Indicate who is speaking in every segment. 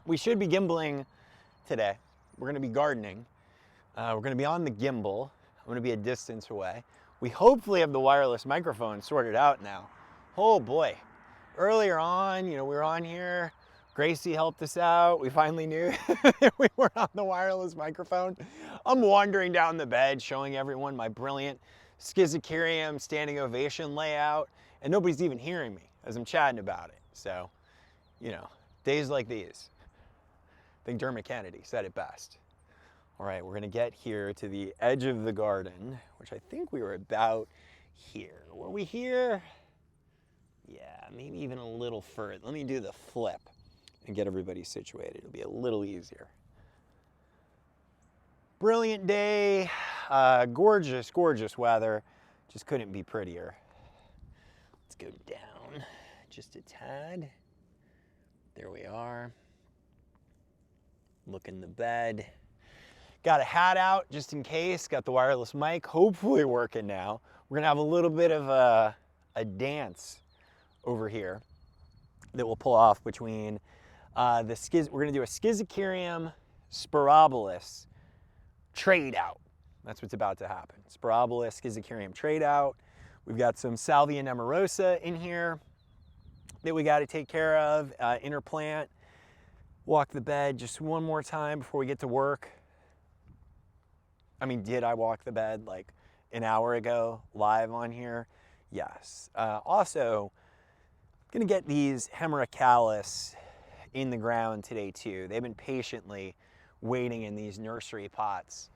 Speaker 1: We should be gimbling today. We're gonna be gardening. We're gonna be on the gimbal. I'm gonna be a distance away. We hopefully have the wireless microphone sorted out now. Oh boy. Earlier on, we were on here. Gracie helped us out. We finally knew we were on the wireless microphone. I'm wandering down the bed showing everyone my brilliant Schizocarium standing ovation layout, and nobody's even hearing me as I'm chatting about it. So, days like these. I think Dermot Kennedy said it best. All right, we're gonna get here to the edge of the garden, which I think we were about here. Were we here? Yeah, maybe even a little further. Let me do the flip and get everybody situated. It'll be a little easier. Brilliant day, gorgeous, gorgeous weather. Just couldn't be prettier. Let's go down just a tad. There we are. Look in the bed. Got a hat out just in case. Got the wireless mic hopefully working now. We're gonna have a little bit of a dance over here that we'll pull off between we're gonna do a Schizocarium spirobolus trade out. That's what's about to happen. Spirobolus Schizocarium trade out. We've got some Salvia nemorosa in here that we got to take care of, interplant. Walk the bed just one more time before we get to work. I mean, did I walk the bed like an hour ago live on here? Yes. Also, gonna get these Hemeracalis in the ground today too. They've been patiently waiting in these nursery pots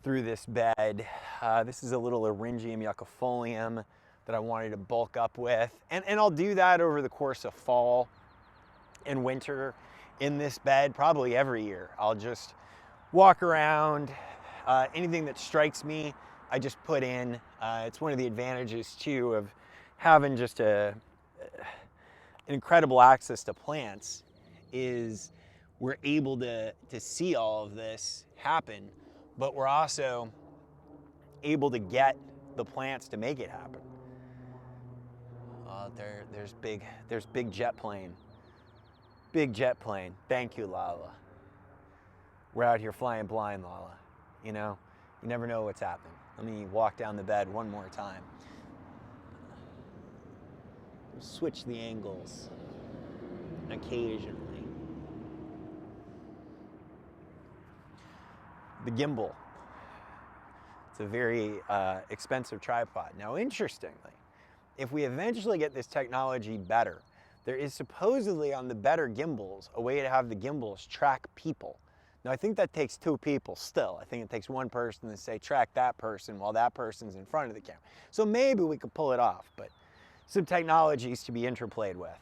Speaker 1: through this bed. This is a little Eryngium yucifolium that I wanted to bulk up with. And I'll do that over the course of fall and winter in this bed, probably every year. I'll just walk around. Anything that strikes me, I just put in. It's one of the advantages too of having just an incredible access to plants is we're able to see all of this happen, but we're also able to get the plants to make it happen. There's big jet plane. Big jet plane. Thank you, Lala. We're out here flying blind, Lala. You never know what's happening. Let me walk down the bed one more time. Switch the angles occasionally. The gimbal. It's a very expensive tripod. Now, interestingly, if we eventually get this technology better, there is supposedly on the better gimbals a way to have the gimbals track people. Now, I think that takes two people still. I think it takes one person to say, track that person while that person's in front of the camera. So maybe we could pull it off, but some technologies to be interplayed with.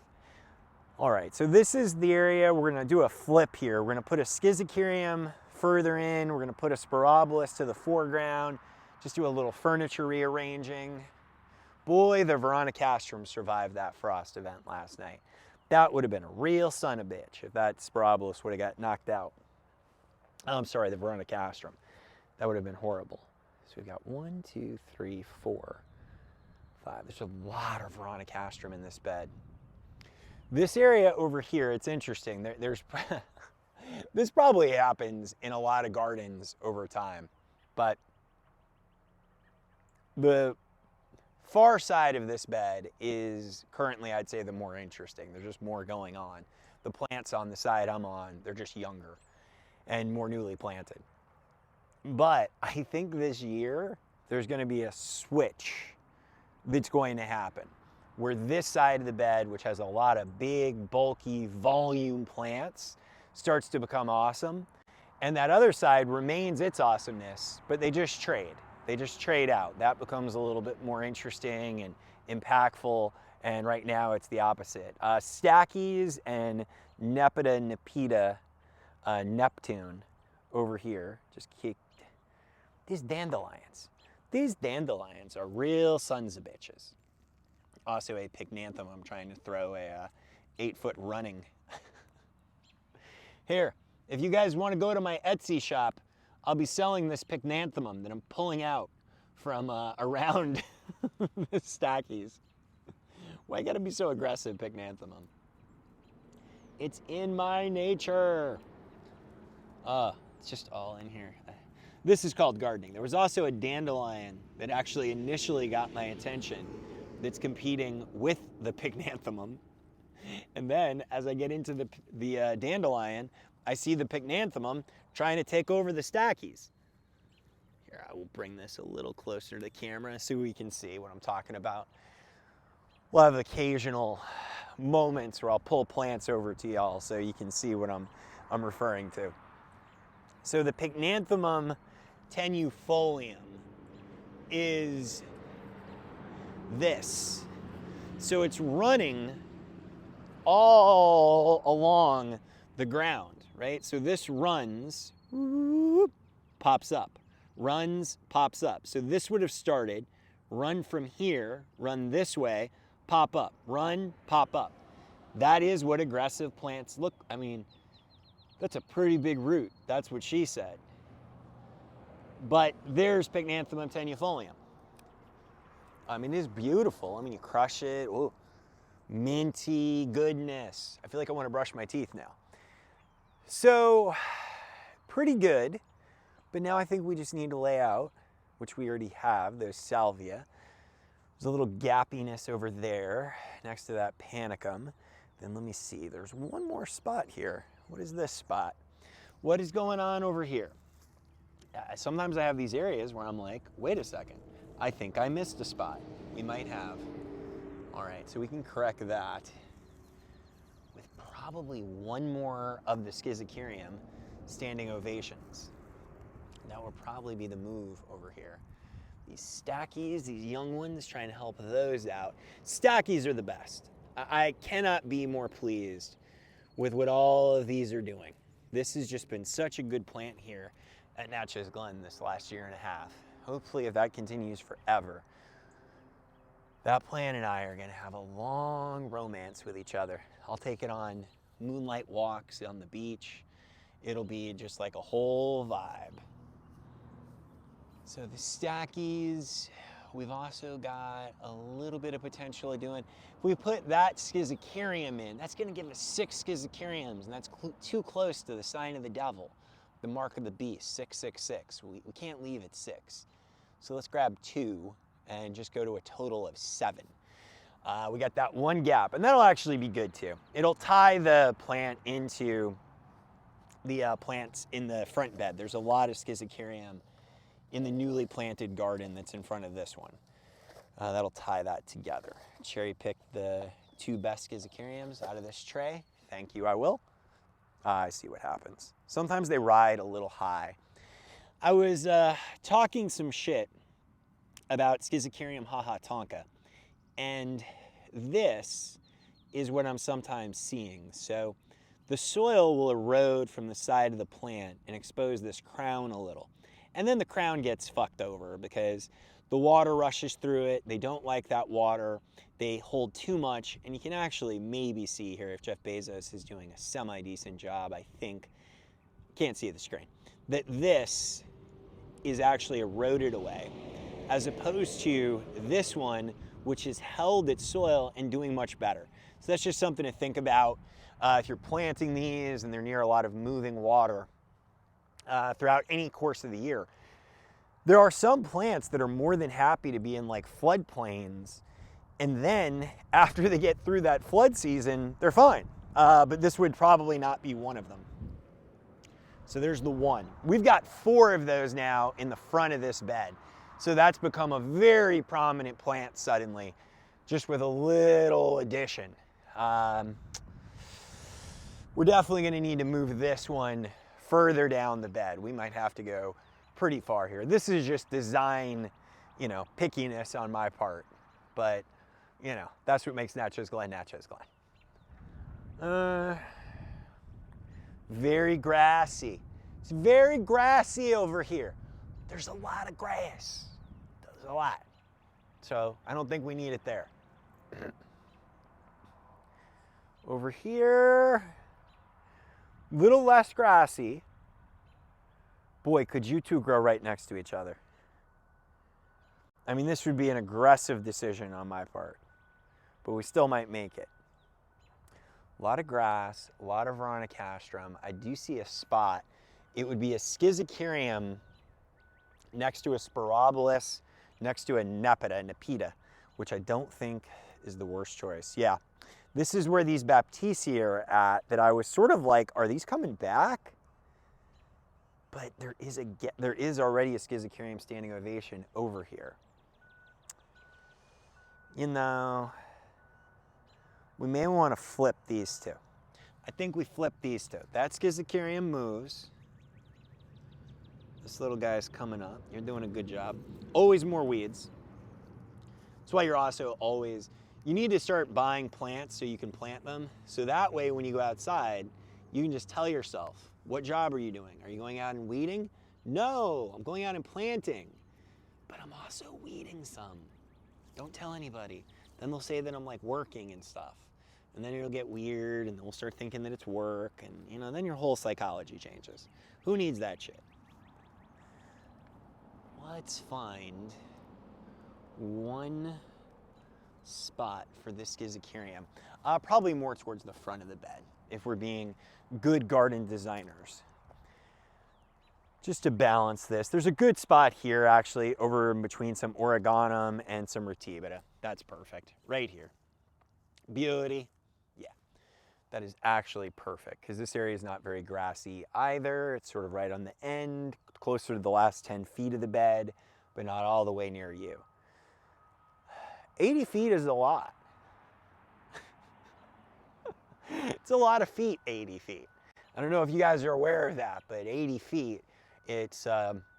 Speaker 1: All right, so this is the area. We're gonna do a flip here. We're gonna put a Schizocarium further in. We're gonna put a Spirobolus to the foreground. Just do a little furniture rearranging. Boy, the Veronicastrum survived that frost event last night. That would have been a real son of a bitch if that Spirobolus would have got knocked out. I'm sorry, the Veronicastrum. That would have been horrible. So we've got 1, 2, 3, 4, 5. There's a lot of Veronicastrum in this bed. This area over here, it's interesting. There's this probably happens in a lot of gardens over time, but the far side of this bed is currently, I'd say, the more interesting. There's just more going on. The plants on the side I'm on, they're just younger and more newly planted. But I think this year, there's gonna be a switch that's going to happen where this side of the bed, which has a lot of big, bulky, volume plants, starts to become awesome. And that other side remains its awesomeness, but they just trade. They just trade out. That becomes a little bit more interesting and impactful. And right now it's the opposite. Stachyes and Nepeta Nepeta Neptune over here. Just keep these dandelions. These dandelions are real sons of bitches. Also a pycnanthum. I'm trying to throw a 8-foot running. Here, if you guys want to go to my Etsy shop, I'll be selling this pycnanthemum that I'm pulling out from around the stackies. Why gotta be so aggressive, pycnanthemum? It's in my nature. It's just all in here. This is called gardening. There was also a dandelion that actually initially got my attention that's competing with the pycnanthemum. And then as I get into the dandelion, I see the pycnanthemum trying to take over the stackies. Here, I will bring this a little closer to the camera so we can see what I'm talking about. We'll have occasional moments where I'll pull plants over to y'all so you can see what I'm referring to. So the pycnanthemum tenuifolium is this. So it's running all along the ground, right? So this runs, whoop, pops up, runs, pops up. So this would have started, run from here, run this way, pop up, run, pop up. That is what aggressive plants look. I mean, that's a pretty big root. That's what she said. But there's pycnanthemum tenuifolium. I mean, it's beautiful. I mean, you crush it. Ooh, minty goodness. I feel like I want to brush my teeth now. So, pretty good. But now I think we just need to lay out, which we already have, those salvia. There's a little gappiness over there next to that panicum. Then let me see, there's one more spot here. What is this spot? What is going on over here? Sometimes I have these areas where I'm like, wait a second, I think I missed a spot. We might have. All right, so we can correct that with probably one more of the Schizochyrium standing ovations. That will probably be the move over here. These stackies, these young ones, trying to help those out. Stackies are the best. I cannot be more pleased with what all of these are doing. This has just been such a good plant here at Natchez Glen this last year and a half. Hopefully if that continues forever, that plant and I are gonna have a long romance with each other. I'll take it on moonlight walks on the beach. It'll be just like a whole vibe. So the stackies, we've also got a little bit of potential of doing. If we put that Schizochyrium in, that's gonna give us 6 Schizochyriums, and that's too close to the sign of the devil, the mark of the beast, 666. We can't leave at 6. So let's grab 2 and just go to a total of 7. We got that one gap, and that'll actually be good too. It'll tie the plant into the plants in the front bed. There's a lot of Schizochyrium in the newly planted garden that's in front of this one. That'll tie that together. Cherry pick the 2 best Schizochyriums out of this tray. Thank you, I will. I see what happens. Sometimes they ride a little high. I was talking some shit about Schizochyrium haha tonka, and this is what I'm sometimes seeing. So the soil will erode from the side of the plant and expose this crown a little. And then the crown gets fucked over because the water rushes through it. They don't like that water. They hold too much. And you can actually maybe see here if Jeff Bezos is doing a semi-decent job, I think. Can't see the screen. That this is actually eroded away, as opposed to this one, which has held its soil and doing much better. So that's just something to think about if you're planting these and they're near a lot of moving water. Throughout any course of the year. There are some plants that are more than happy to be in like floodplains, and then after they get through that flood season, they're fine. But this would probably not be one of them. So there's the one. We've got 4 of those now in the front of this bed. So that's become a very prominent plant suddenly, just with a little addition. We're definitely gonna need to move this one further down the bed. We might have to go pretty far here. This is just design, pickiness on my part. But, that's what makes Natchez Glen Natchez Glen. Very grassy. It's very grassy over here. There's a lot of grass. There's a lot. So I don't think we need it there. Over here, little less grassy. Boy, could you two grow right next to each other. I mean, this would be an aggressive decision on my part, but we still might make it. A lot of grass, a lot of veronicastrum. I do see a spot. It would be a schizochyrium next to a spirobolus, next to a nepeta, which I don't think is the worst choice. Yeah, this is where these Baptisia are at, that I was sort of like, are these coming back? But there is already a schizochyrium standing ovation over here. You know, we may want to flip these two. I think we flip these two. That schizochyrium moves. This little guy's coming up. You're doing a good job. Always more weeds. That's why you're also always, you need to start buying plants so you can plant them. So that way when you go outside, you can just tell yourself, what job are you doing? Are you going out and weeding? No, I'm going out and planting. But I'm also weeding some. Don't tell anybody. Then they'll say that I'm like working and stuff. And then it'll get weird and we'll start thinking that it's work. And you know, then your whole psychology changes. Who needs that shit? Let's find one spot for this schizochyrium. Probably more towards the front of the bed, if we're being good garden designers. Just to balance this, there's a good spot here actually over in between some oreganum and some rutibita. That's perfect, right here. Beauty, yeah. That is actually perfect because this area is not very grassy either. It's sort of right on the end, closer to the last 10 feet of the bed, but not all the way near you. 80 feet is a lot. It's a lot of feet, 80 feet. I don't know if you guys are aware of that, but 80 feet, it's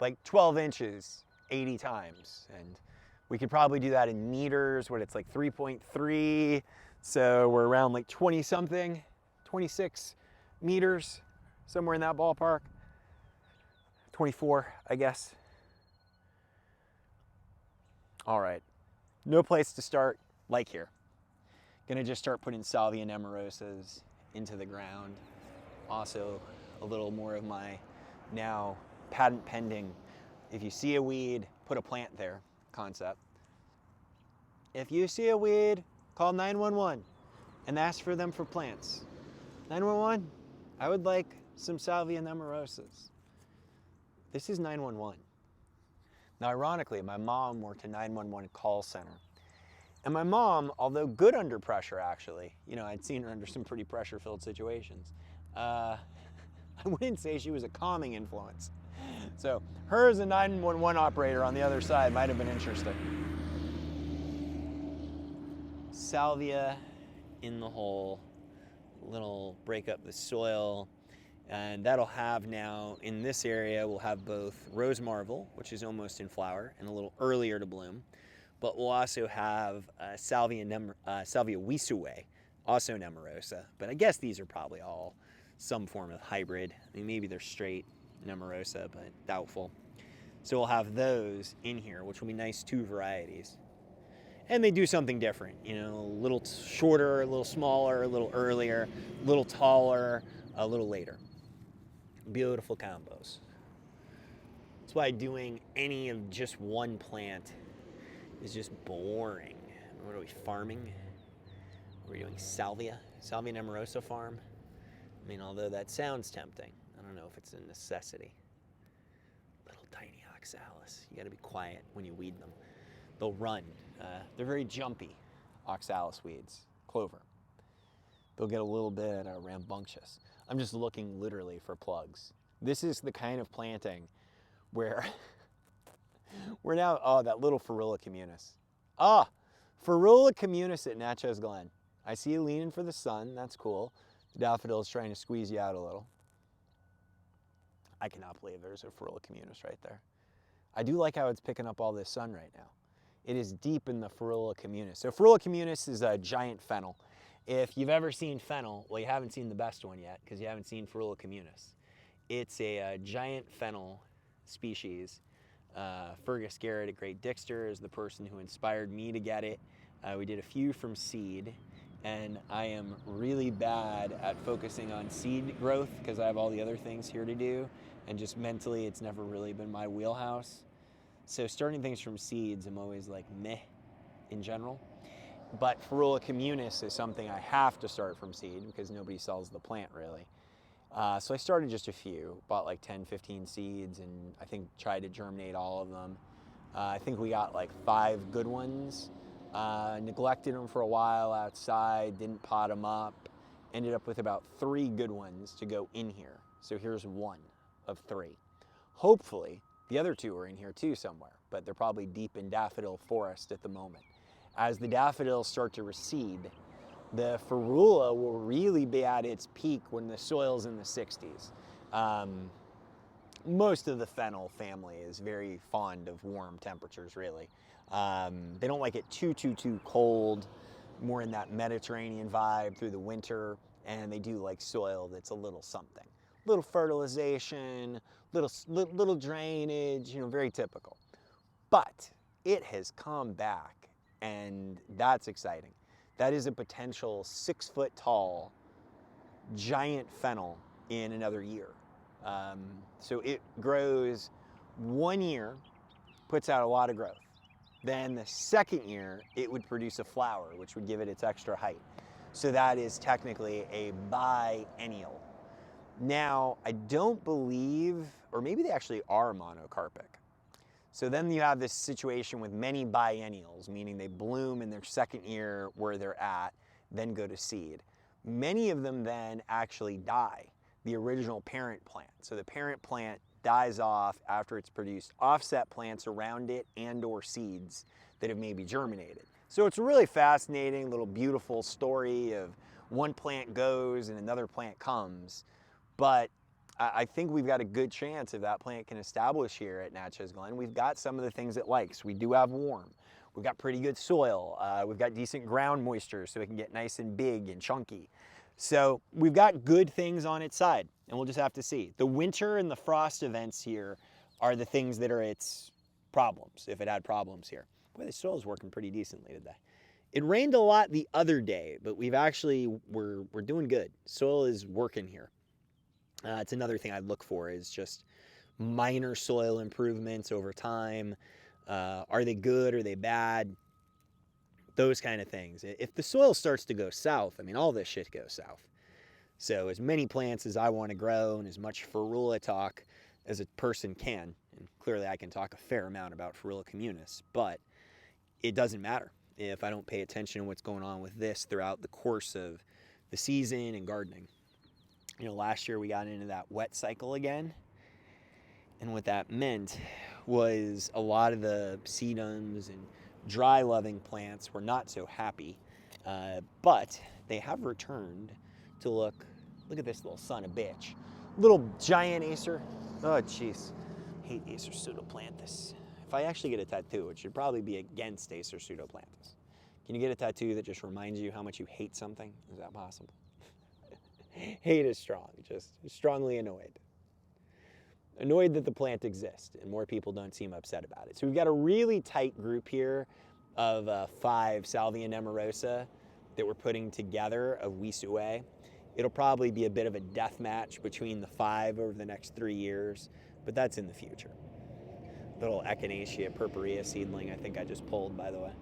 Speaker 1: like 12 inches 80 times. And we could probably do that in meters, what it's like 3.3. So we're around like 20 something, 26 meters, somewhere in that ballpark. 24, I guess. All right, no place to start like here. Gonna just start putting Salvia nemorosas into the ground. Also, a little more of my now patent pending, if you see a weed, put a plant there concept. If you see a weed, call 911 and ask for them for plants. 911, I would like some Salvia nemorosas. This is 911. Now, ironically, my mom worked a 911 call center. And my mom, although good under pressure, actually, you know, I'd seen her under some pretty pressure-filled situations. I wouldn't say she was a calming influence. So her as a 911 operator on the other side might have been interesting. Salvia in the hole, little break up the soil. And that'll have now, in this area, we'll have both Rose Marvel, which is almost in flower and a little earlier to bloom, but we'll also have Salvia Wisue, also nemorosa. But I guess these are probably all some form of hybrid. I mean, maybe they're straight nemorosa, but doubtful. So we'll have those in here, which will be nice 2 varieties. And they do something different, you know, a little shorter, a little smaller, a little earlier, a little taller, a little later. Beautiful combos. That's why doing any of just one plant is just boring. What are we farming? Are we doing Salvia nemorosa farm? I mean, although that sounds tempting, I don't know if it's a necessity. Little tiny oxalis. You gotta be quiet when you weed them. They'll run. They're very jumpy, oxalis weeds, clover. They'll get a little bit rambunctious. I'm just looking literally for plugs. This is the kind of planting where we're now, oh, that little Ferula communis. Ah, Ferula communis at Natchez Glen. I see you leaning for the sun, that's cool. The daffodil is trying to squeeze you out a little. I cannot believe there's a Ferula communis right there. I do like how it's picking up all this sun right now. It is deep in the Ferula communis. So Ferula communis is a giant fennel. If you've ever seen fennel, well, you haven't seen the best one yet because you haven't seen Ferula communis. It's a giant fennel species. Fergus Garrett at Great Dixter is the person who inspired me to get it. We did a few from seed, and I am really bad at focusing on seed growth because I have all the other things here to do, and just mentally it's never really been my wheelhouse. So starting things from seeds, I'm always like meh in general. But Ferula communis is something I have to start from seed because nobody sells the plant really. So I started just a few, bought like 10, 15 seeds, and I think tried to germinate all of them. I think we got like 5 good ones. Neglected them for a while outside, didn't pot them up. Ended up with about 3 good ones to go in here. So here's 1 of 3. Hopefully, the other 2 are in here too somewhere, but they're probably deep in daffodil forest at the moment. As the daffodils start to recede, the ferula will really be at its peak when the soil's in the 60s. Most of the fennel family is very fond of warm temperatures, really. They don't like it too cold, more in that Mediterranean vibe through the winter, and they do like soil that's a little something. Little fertilization, little drainage, you know, very typical. But it has come back, and that's exciting. That is a potential 6-foot tall giant fennel in another year. So it grows 1 year, puts out a lot of growth. Then the second year, it would produce a flower, which would give it its extra height. So that is technically a biennial. Now, I don't believe, or maybe they actually are monocarpic. So then you have this situation with many biennials, meaning they bloom in their second year where they're at, then go to seed. Many of them then actually die, the original parent plant. So the parent plant dies off after it's produced offset plants around it and or seeds that have maybe germinated. So it's a really fascinating little beautiful story of one plant goes and another plant comes. But I think we've got a good chance if that plant can establish here at Natchez Glen. We've got some of the things it likes. We do have warm. We've got pretty good soil. We've got decent ground moisture so it can get nice and big and chunky. So we've got good things on its side, and we'll just have to see. The winter and the frost events here are the things that are its problems, if it had problems here. Boy, the soil's working pretty decently today. It rained a lot the other day, but we're doing good. Soil is working here. It's another thing I look for is just minor soil improvements over time. Are they good? Are they bad? Those kind of things. If the soil starts to go south, I mean, all this shit goes south. So as many plants as I want to grow and as much ferula talk as a person can, and clearly I can talk a fair amount about Ferula communis, but it doesn't matter if I don't pay attention to what's going on with this throughout the course of the season and gardening. You know, last year we got into that wet cycle again, and what that meant was a lot of the sedums and dry loving plants were not so happy, but they have returned to look at this little son of a bitch. Little giant Acer. Oh jeez, hate Acer pseudoplanthus. If I actually get a tattoo, it should probably be against Acer pseudoplanthus. Can you get a tattoo that just reminds you how much you hate something? Is that possible? Hate is strong, just strongly annoyed. Annoyed that the plant exists and more people don't seem upset about it. So we've got a really tight group here of 5 Salvia nemorosa that we're putting together of Wisue. It'll probably be a bit of a death match between the 5 over the next 3 years, but that's in the future. Little Echinacea purpurea seedling I think I just pulled, by the way.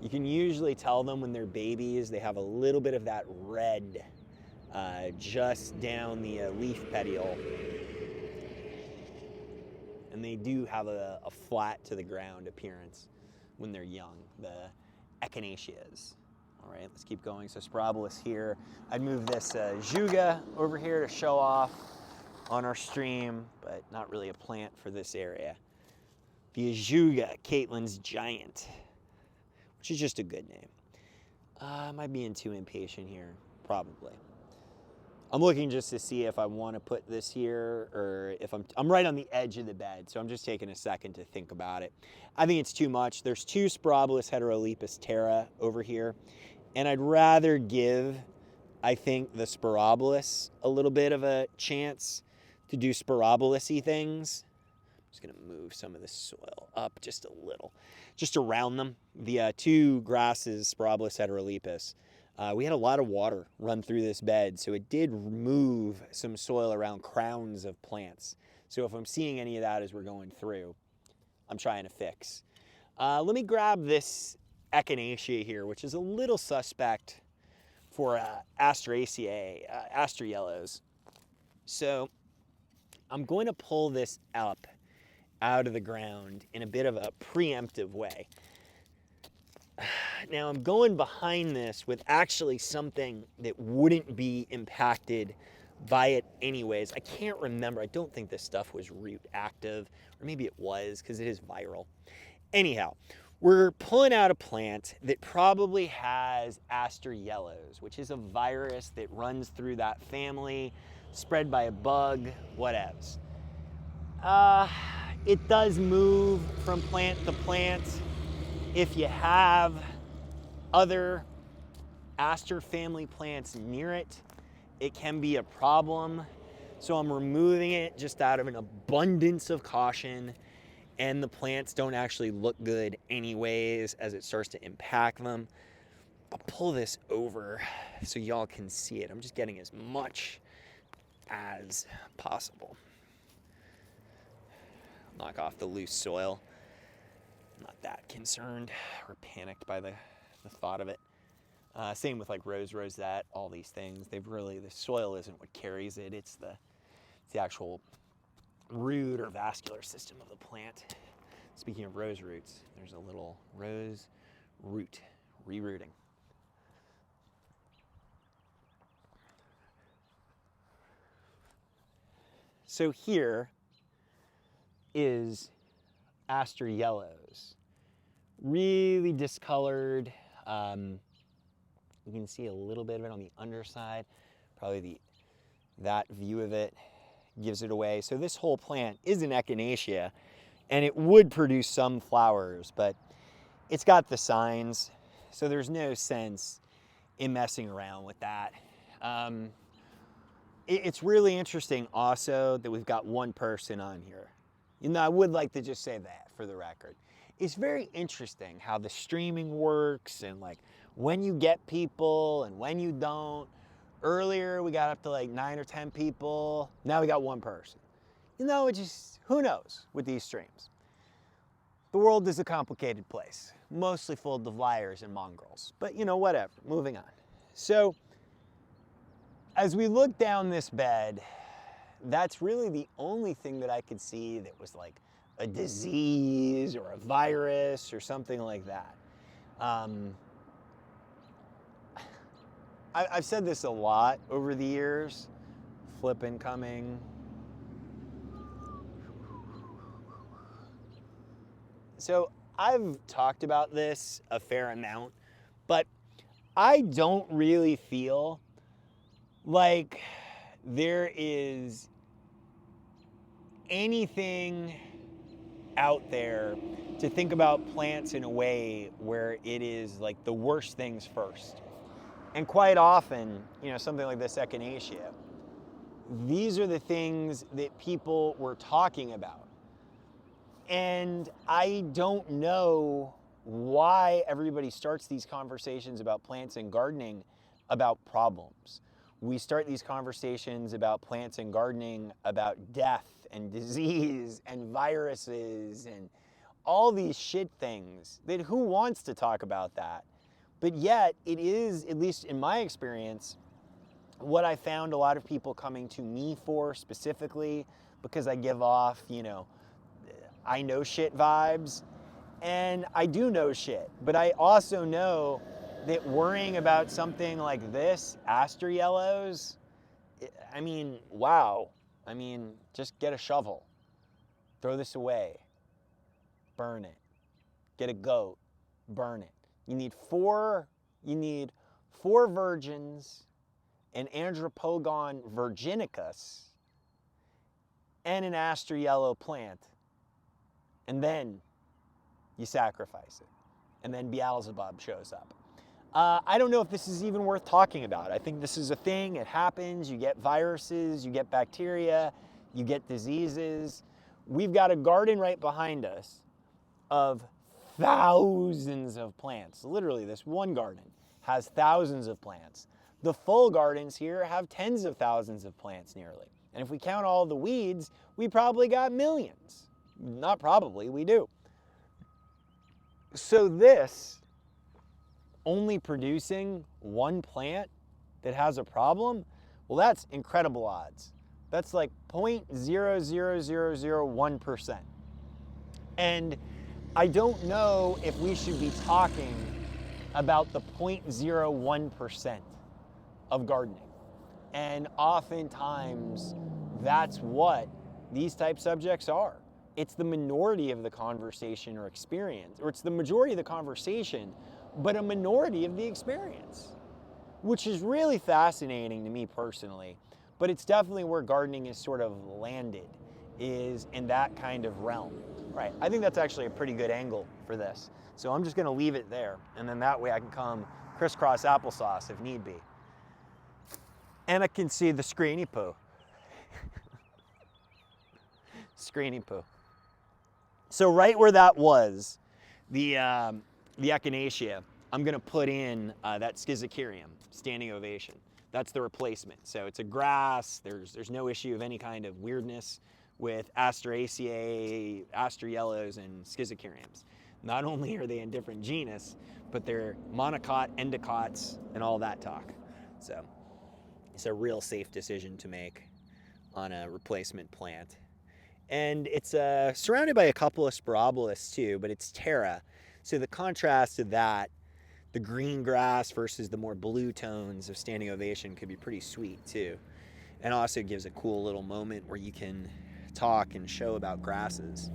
Speaker 1: You can usually tell them when they're babies, they have a little bit of that red just down the leaf petiole. And they do have a flat to the ground appearance when they're young, the Echinaceas. All right, let's keep going. So Sporobolus here. I'd move this Juga over here to show off on our stream, but not really a plant for this area. The Juga, Caitlin's Giant, which is just a good name. Am I being too impatient here? Probably. I'm looking just to see if I want to put this here or if I'm right on the edge of the bed, so I'm just taking a second to think about it. I think it's too much. There's 2 Sporobolus heterolepis terra over here, and I'd rather give, I think, the Sporobolus a little bit of a chance to do Sporobolus-y things. I'm just going to move some of the soil up just a little, just around them. The 2 grasses, Sporobolus heterolepis, we had a lot of water run through this bed, so it did move some soil around crowns of plants. So if I'm seeing any of that as we're going through, I'm trying to fix. Let me grab this Echinacea here, which is a little suspect for Asteraceae, aster yellows. So I'm going to pull this up out of the ground in a bit of a preemptive way. Now I'm going behind this with actually something that wouldn't be impacted by it anyways. I can't remember. I don't think this stuff was root active, or maybe it was because it is viral. Anyhow, we're pulling out a plant that probably has aster yellows, which is a virus that runs through that family, spread by a bug, whatevs. It does move from plant to plant. If you have other aster family plants near it, it can be a problem. So I'm removing it just out of an abundance of caution, and the plants don't actually look good anyways as it starts to impact them. I'll pull this over so y'all can see it. I'm just getting as much as possible. Knock off the loose soil. I'm not that concerned or panicked by the thought of it. Same with like rose rosette, all these things. The soil isn't what carries it. It's the actual root or vascular system of the plant. Speaking of rose roots, there's a little rose root rerooting. So here is aster yellows, really discolored. You can see a little bit of it on the underside. Probably that view of it gives it away. So this whole plant is an echinacea, and it would produce some flowers, but it's got the signs, so there's no sense in messing around with that. It's really interesting also that we've got one person on here. You know, I would like to just say that for the record. It's very interesting how the streaming works, and like when you get people and when you don't. Earlier we got up to like 9 or 10 people. Now we got one person. You know, it just, who knows with these streams. The world is a complicated place, mostly full of liars and mongrels. But you know, whatever, moving on. So as we look down this bed, that's really the only thing that I could see that was like a disease or a virus or something like that. I've said this a lot over the years. Flip incoming. So I've talked about this a fair amount, but I don't really feel like there is anything out there to think about plants in a way where it is like the worst things first. And quite often, you know, something like this echinacea, these are the things that people were talking about. And I don't know why everybody starts these conversations about plants and gardening about problems. We start these conversations about plants and gardening about death and disease and viruses and all these shit things that who wants to talk about that? But yet it is, at least in my experience, what I found a lot of people coming to me for specifically, because I give off, you know, I know shit vibes, and I do know shit, but I also know that worrying about something like this, aster yellows, I mean, wow. I mean, just get a shovel, throw this away, burn it, get a goat, burn it. You need four virgins, an Andropogon virginicus, and an aster yellow plant. And then you sacrifice it. And then Beelzebub shows up. I don't know if this is even worth talking about. I think this is a thing. It happens. You get viruses, you get bacteria, you get diseases. We've got a garden right behind us of thousands of plants. Literally, this one garden has thousands of plants. The full gardens here have tens of thousands of plants nearly. And if we count all the weeds, we probably got millions. Not probably, we do. So this only producing one plant that has a problem, well, that's incredible odds. That's like 0.00001%. And I don't know if we should be talking about the 0.01% of gardening. And oftentimes, that's what these type subjects are. It's the minority of the conversation or experience, or it's the majority of the conversation, but a minority of the experience, which is really fascinating to me personally. But it's definitely where gardening is sort of landed, is in that kind of realm. Right, I think that's actually a pretty good angle for this. So I'm just gonna leave it there, and then that way I can come crisscross applesauce if need be. And I can see the screeny poo. Screeny poo. So right where that was, the Echinacea, I'm gonna put in that Schizocerium, standing ovation. That's the replacement. So it's a grass, there's no issue of any kind of weirdness with Asteraceae, Aster yellows, and Schizoceriums. Not only are they in different genus, but they're monocot, endicots, and all that talk. So it's a real safe decision to make on a replacement plant. And it's surrounded by a couple of Sporobolus too, but it's Terra. So the contrast to that, the green grass versus the more blue tones of standing ovation, could be pretty sweet too. And also gives a cool little moment where you can talk and show about grasses,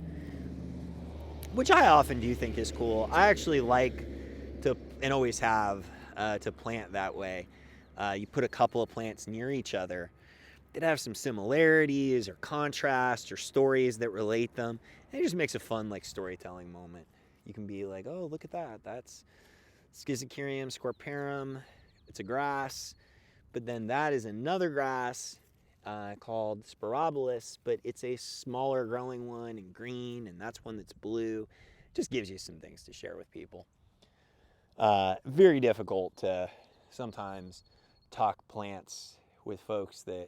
Speaker 1: which I often do think is cool. I actually like to, and always have, to plant that way. You put a couple of plants near each other that have some similarities or contrasts or stories that relate them. And it just makes a fun like storytelling moment. You can be like, oh, look at that. That's Schizocerium scorparum. It's a grass. But then that is another grass called Sporobolus, but it's a smaller growing one and green, and that's one that's blue. Just gives you some things to share with people. Very difficult to sometimes talk plants with folks that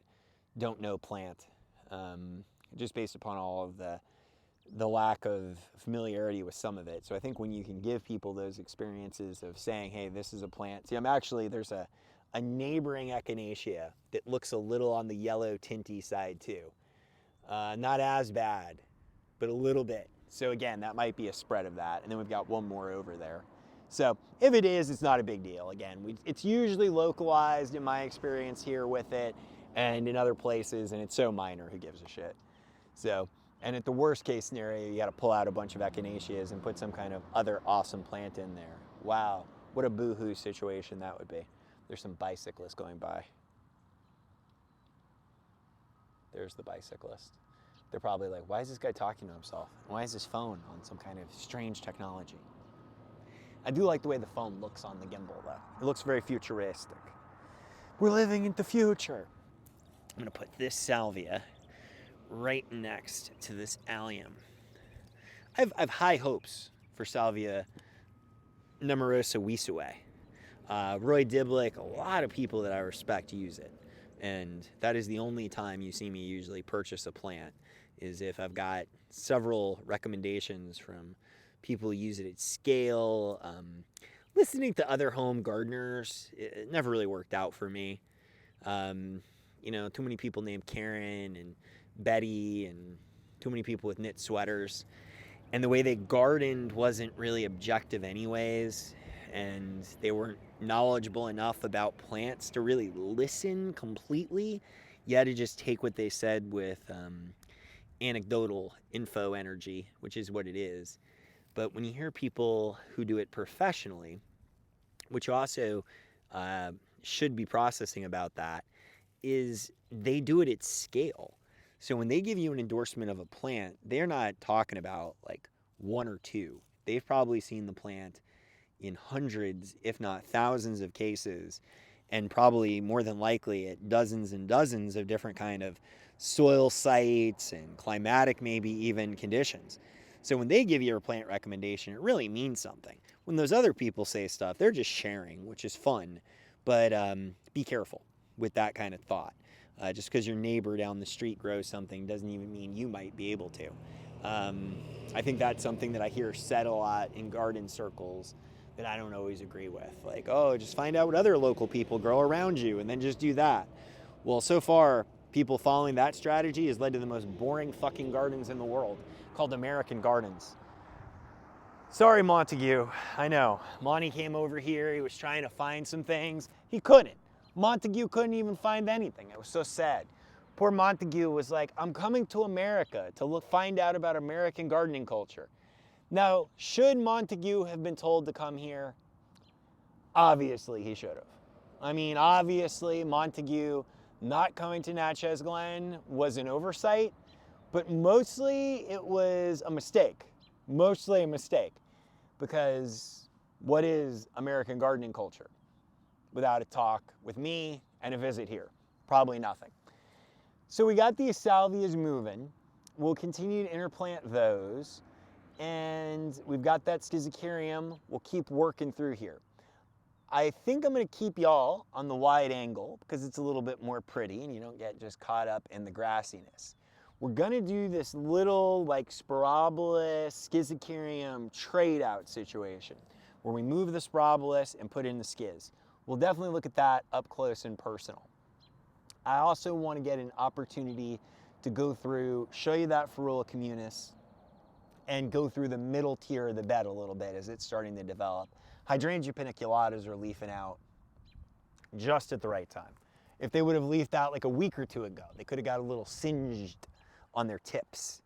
Speaker 1: don't know plant, just based upon all of the lack of familiarity with some of it. So I think when you can give people those experiences of saying, hey, this is a plant. See, there's a neighboring Echinacea that looks a little on the yellow tinty side too. Not as bad, but a little bit. So again, that might be a spread of that. And then we've got one more over there. So if it is, it's not a big deal. Again, it's usually localized in my experience here with it and in other places, and it's so minor, who gives a shit. So, and at the worst case scenario, you got to pull out a bunch of Echinaceas and put some kind of other awesome plant in there. Wow, what a boo-hoo situation that would be. There's some bicyclists going by. There's the bicyclist. They're probably like, why is this guy talking to himself? Why is his phone on some kind of strange technology? I do like the way the phone looks on the gimbal though. It looks very futuristic. We're living in the future. I'm gonna put this salvia right next to this allium. I've high hopes for salvia numerosa wisue. Roy Diblick, a lot of people that I respect use it. And that is the only time you see me usually purchase a plant, is if I've got several recommendations from people who use it at scale. Listening to other home gardeners, it never really worked out for me. Too many people named Karen and Betty, and too many people with knit sweaters. And the way they gardened wasn't really objective anyways, and they weren't knowledgeable enough about plants to really listen completely. You had to just take what they said with anecdotal info energy, which is what it is. But when you hear people who do it professionally, which also should be processing about that, is they do it at scale. So when they give you an endorsement of a plant, they're not talking about like one or two. They've probably seen the plant in hundreds, if not thousands of cases, and probably more than likely at dozens and dozens of different kind of soil sites and climatic maybe even conditions. So when they give you a plant recommendation, it really means something. When those other people say stuff, they're just sharing, which is fun, but be careful with that kind of thought. Just because your neighbor down the street grows something doesn't even mean you might be able to. I think that's something that I hear said a lot in garden circles, that I don't always agree with. Like, oh, just find out what other local people grow around you and then just do that. Well, so far, people following that strategy has led to the most boring fucking gardens in the world, called American gardens. Sorry, Montague. I know. Monty came over here. He was trying to find some things. He couldn't. Montague couldn't even find anything. It was so sad. Poor Montague was like, I'm coming to America to find out about American gardening culture. Now, should Montague have been told to come here? Obviously, he should have. I mean, obviously, Montague not coming to Natchez Glen was an oversight, but mostly it was a mistake. Mostly a mistake. Because what is American gardening culture without a talk with me and a visit here? Probably nothing. So we got these salvias moving. We'll continue to interplant those. And we've got that schizocarium. We'll keep working through here. I think I'm going to keep y'all on the wide angle because it's a little bit more pretty and you don't get just caught up in the grassiness. We're going to do this little like Sporobolus schizocarium trade out situation where we move the Sporobolus and put in the schiz. We'll definitely look at that up close and personal. I also want to get an opportunity to go through, show you that Ferula communis, and go through the middle tier of the bed a little bit as it's starting to develop. Hydrangea paniculatas are leafing out just at the right time. If they would have leafed out like a week or two ago, they could have got a little singed on their tips.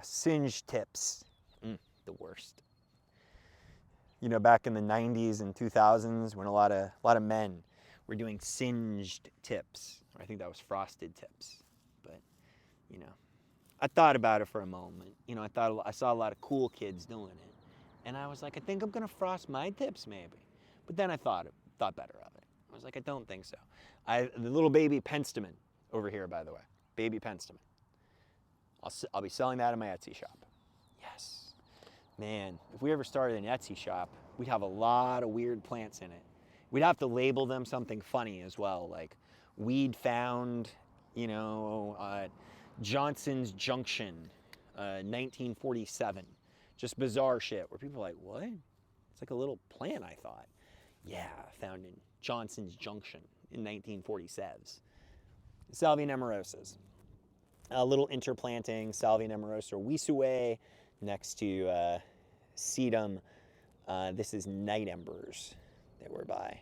Speaker 1: Singed tips, the worst. You know, back in the 90s and 2000s when a lot of men were doing singed tips. I think that was frosted tips, but you know, I thought about it for a moment. You know, I saw a lot of cool kids doing it. And I was like, I think I'm gonna frost my tips maybe. But then I thought better of it. I was like, I don't think so. The little baby penstemon over here, by the way. Baby penstemon. I'll be selling that in my Etsy shop. Yes. Man, if we ever started an Etsy shop, we'd have a lot of weird plants in it. We'd have to label them something funny as well, like weed found, you know, Johnson's Junction, 1947. Just bizarre shit where people are like, what? It's like a little plant, I thought. Yeah, found in Johnson's Junction in 1947. Salvia nemorosa. A little interplanting, Salvia nemorosa Wisue next to sedum. This is night embers that we're by.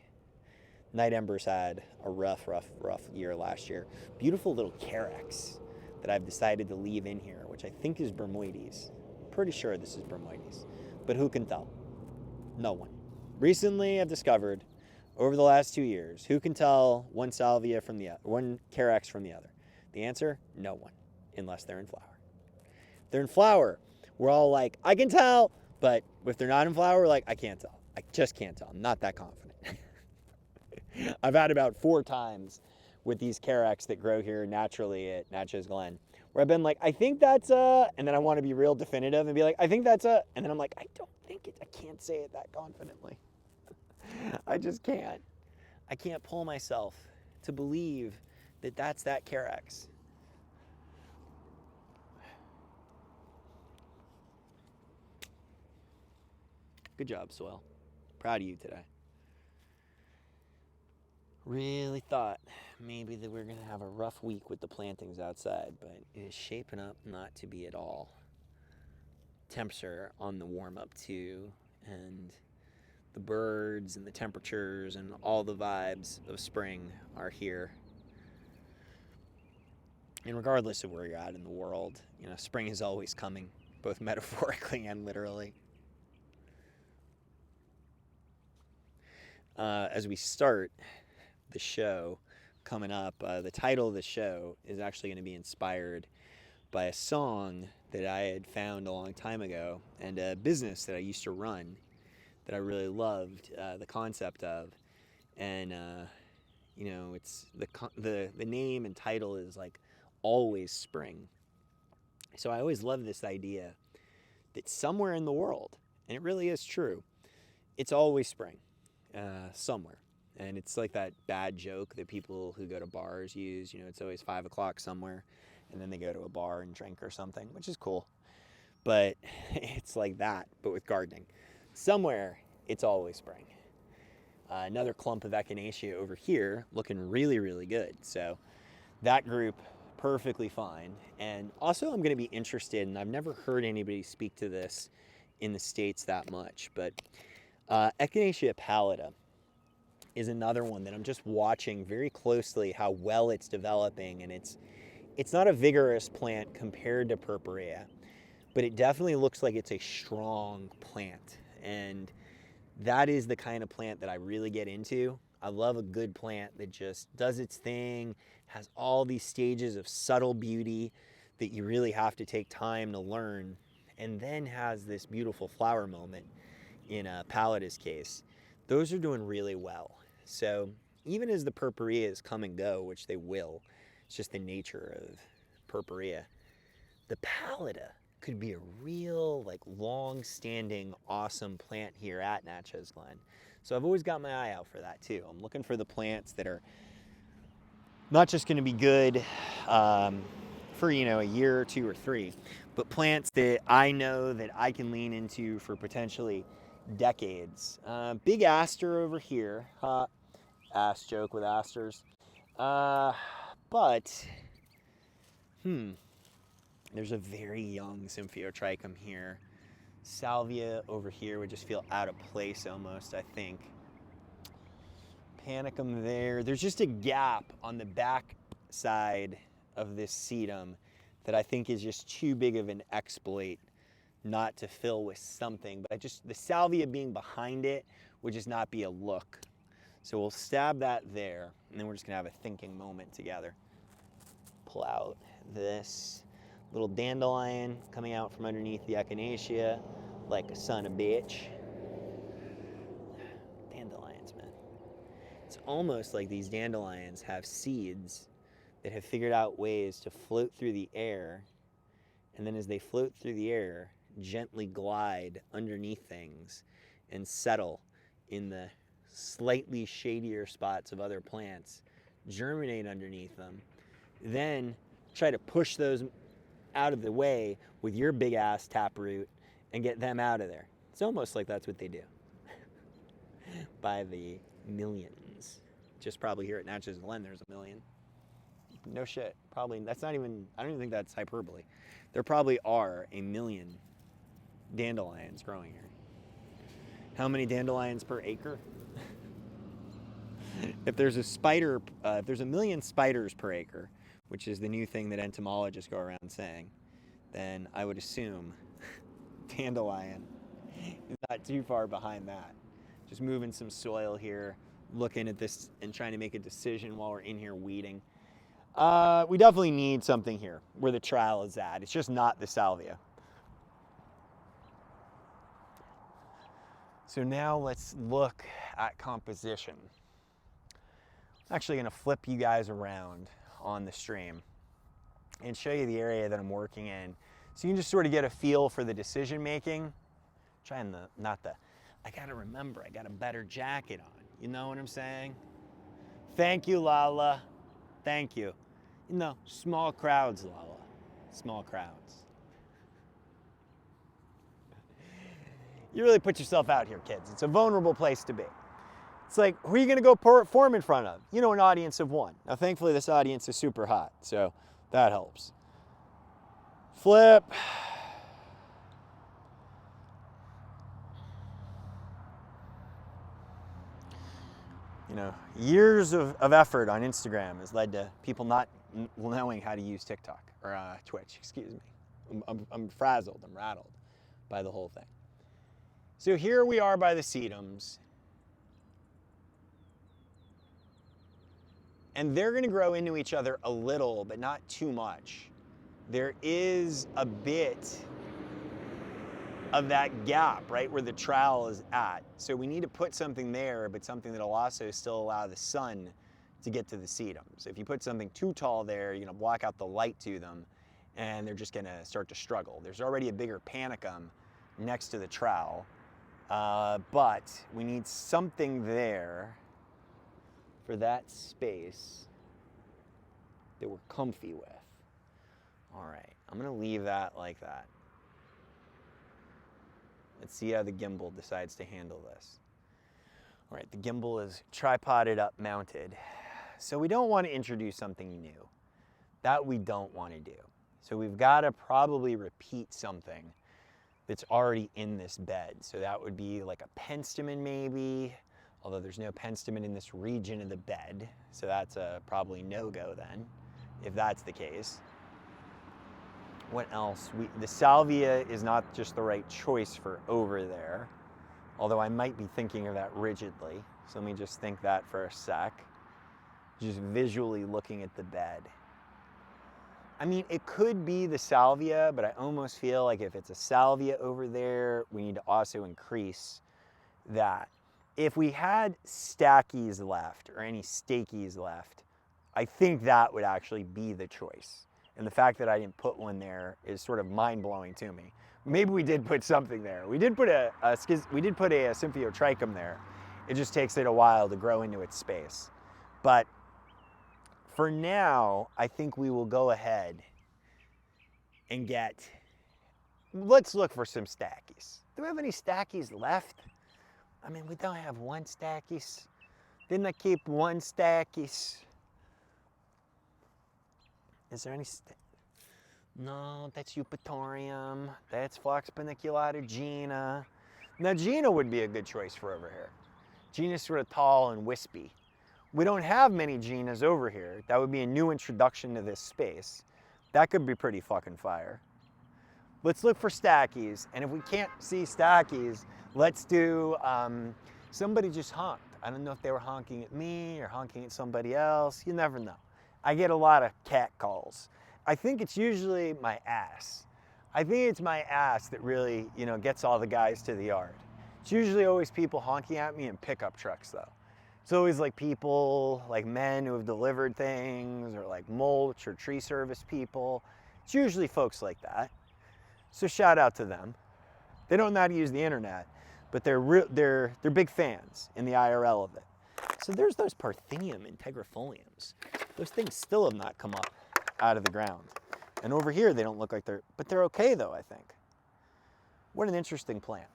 Speaker 1: Night embers had a rough year last year. Beautiful little carex that I've decided to leave in here, which I think is Bermudes. Pretty sure this is Bermudes, but who can tell? No one. Recently, I've discovered over the last 2 years, who can tell one salvia from the other, one carex from the other? The answer: no one, unless they're in flower. If they're in flower, we're all like, I can tell, but if they're not in flower, we're like, I can't tell. I just can't tell. I'm not that confident. I've had about 4 times with these carex that grow here naturally at Natchez Glen, where I've been like, I think that's a, and then I want to be real definitive and be like, I think that's a, and then I'm like, I don't think it, I can't say it that confidently. I just can't. I can't pull myself to believe that that's that carex. Good job, Soil. Proud of you today. Really thought maybe that we're going to have a rough week with the plantings outside, but it is shaping up not to be at all. Temps are on the warm up too, and the birds and the temperatures and all the vibes of spring are here. And regardless of where you're at in the world, you know, spring is always coming, both metaphorically and literally. As we start the show coming up, the title of the show is actually going to be inspired by a song that I had found a long time ago and a business that I used to run that I really loved the concept of. And you know, it's the name and title is like Always Spring. So I always love this idea that somewhere in the world, and it really is true, it's always spring somewhere. And it's like that bad joke that people who go to bars use, you know, it's always 5 o'clock somewhere, and then they go to a bar and drink or something, which is cool. But it's like that, but with gardening. Somewhere it's always spring. Another clump of Echinacea over here looking really, really good. So that group, perfectly fine. And also I'm gonna be interested, and I've never heard anybody speak to this in the States that much, but Echinacea Paleta is another one that I'm just watching very closely how well it's developing, and it's not a vigorous plant compared to Purpurea, but it definitely looks like it's a strong plant, and that is the kind of plant that I really get into. I love a good plant that just does its thing, has all these stages of subtle beauty that you really have to take time to learn, and then has this beautiful flower moment in Paleta's case. Those are doing really well. So even as the Purpureas come and go, which they will, it's just the nature of Purpurea, the Paleta could be a real, like, long-standing, awesome plant here at Natchez Glen. So I've always got my eye out for that too. I'm looking for the plants that are not just going to be good for, you know, a year or two or three, but plants that I know that I can lean into for potentially decades. Big aster over here. Ass joke with asters. But there's a very young Symphyotrichum here. Salvia over here would just feel out of place almost, I think. Panicum there. There's just a gap on the back side of this sedum that I think is just too big of an exploit not to fill with something. But the salvia being behind it would just not be a look. So we'll stab that there, and then we're just gonna have a thinking moment together. Pull out this little dandelion coming out from underneath the Echinacea like a son of a bitch. Dandelions, man. It's almost like these dandelions have seeds that have figured out ways to float through the air, and then as they float through the air, gently glide underneath things and settle in the slightly shadier spots of other plants, germinate underneath them, then try to push those out of the way with your big ass taproot and get them out of there. It's almost like that's what they do. By the millions. Just probably here at Natchez Glen there's a million. No shit. Probably, that's not even, I don't even think that's hyperbole. There probably are a million dandelions growing here. How many dandelions per acre? If there's a million spiders per acre, which is the new thing that entomologists go around saying, then I would assume dandelion is not too far behind that. Just moving some soil here, looking at this and trying to make a decision while we're in here weeding. We definitely need something here where the trowel is at. It's just not the salvia. So now let's look at composition. I'm actually going to flip you guys around on the stream and show you the area that I'm working in, so you can just sort of get a feel for the decision making. I gotta remember, I got a better jacket on. You know what I'm saying? Thank you, Lala. Thank you. You know, small crowds, Lala. Small crowds. You really put yourself out here, kids. It's a vulnerable place to be. It's like, who are you gonna go perform in front of? You know, an audience of one. Now, thankfully, this audience is super hot, so that helps. Flip. You know, years of effort on Instagram has led to people not knowing how to use TikTok, or Twitch, excuse me. I'm frazzled, I'm rattled by the whole thing. So here we are by the sedums, and they're gonna grow into each other a little, but not too much. There is a bit of that gap, right, where the trowel is at. So we need to put something there, but something that'll also still allow the sun to get to the sedums. If you put something too tall there, you're gonna block out the light to them, and they're just gonna start to struggle. There's already a bigger panicum next to the trowel, but we need something there for that space that we're comfy with. All right, I'm gonna leave that like that. Let's see how the gimbal decides to handle this. All right, the gimbal is tripoded up, mounted. So we don't want to introduce something new. That we don't want to do. So we've got to probably repeat something that's already in this bed. So that would be like a penstemon maybe, although there's no penstemon in this region of the bed. So that's a probably no-go then, if that's the case. What else? The salvia is not just the right choice for over there, although I might be thinking of that rigidly. So let me just think that for a sec. Just visually looking at the bed. I mean, it could be the salvia, but I almost feel like if it's a salvia over there, we need to also increase that. If we had stackies left or any stakies left, I think that would actually be the choice. And the fact that I didn't put one there is sort of mind-blowing to me. Maybe we did put something there. We did put a Symphyotrichum there. It just takes it a while to grow into its space. But for now, I think we will go ahead and let's look for some stackies. Do we have any stackies left? I mean, we don't have one stackies. Didn't I keep one stackies? Is there any No, that's Eupatorium. That's Phlox paniculata Gina. Now Gina would be a good choice for over here. Gina's sort of tall and wispy. We don't have many Ginas over here. That would be a new introduction to this space. That could be pretty fucking fire. Let's look for stackies, and if we can't see stackies, let's do, somebody just honked. I don't know if they were honking at me or honking at somebody else. You never know. I get a lot of cat calls. I think it's usually my ass. I think it's my ass that really, gets all the guys to the yard. It's usually always people honking at me in pickup trucks though. It's always like people, like men who have delivered things, or like mulch or tree service people. It's usually folks like that. So shout out to them. They don't know how to use the internet, but they're big fans in the IRL of it. So there's those Parthenium integrifoliums. Those things still have not come up out of the ground. And over here they don't look like but they're okay though, I think. What an interesting plant.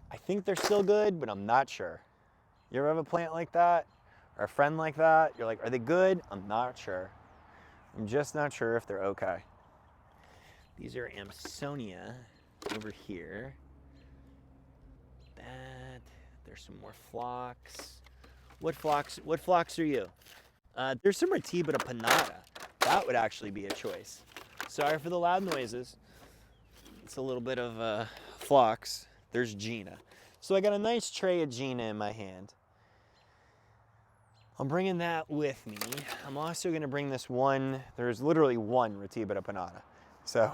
Speaker 1: I think they're still good, but I'm not sure. You ever have a plant like that? Or a friend like that? You're like, are they good? I'm not sure. I'm just not sure if they're okay. These are Amsonia over here. There's some more phlox. What phlox are you? There's some Ratibata pinnata. That would actually be a choice. Sorry for the loud noises. It's a little bit of phlox. There's Gina. So I got a nice tray of Gina in my hand. I'm bringing that with me. I'm also going to bring this one. There's literally one Ratibata pinnata. So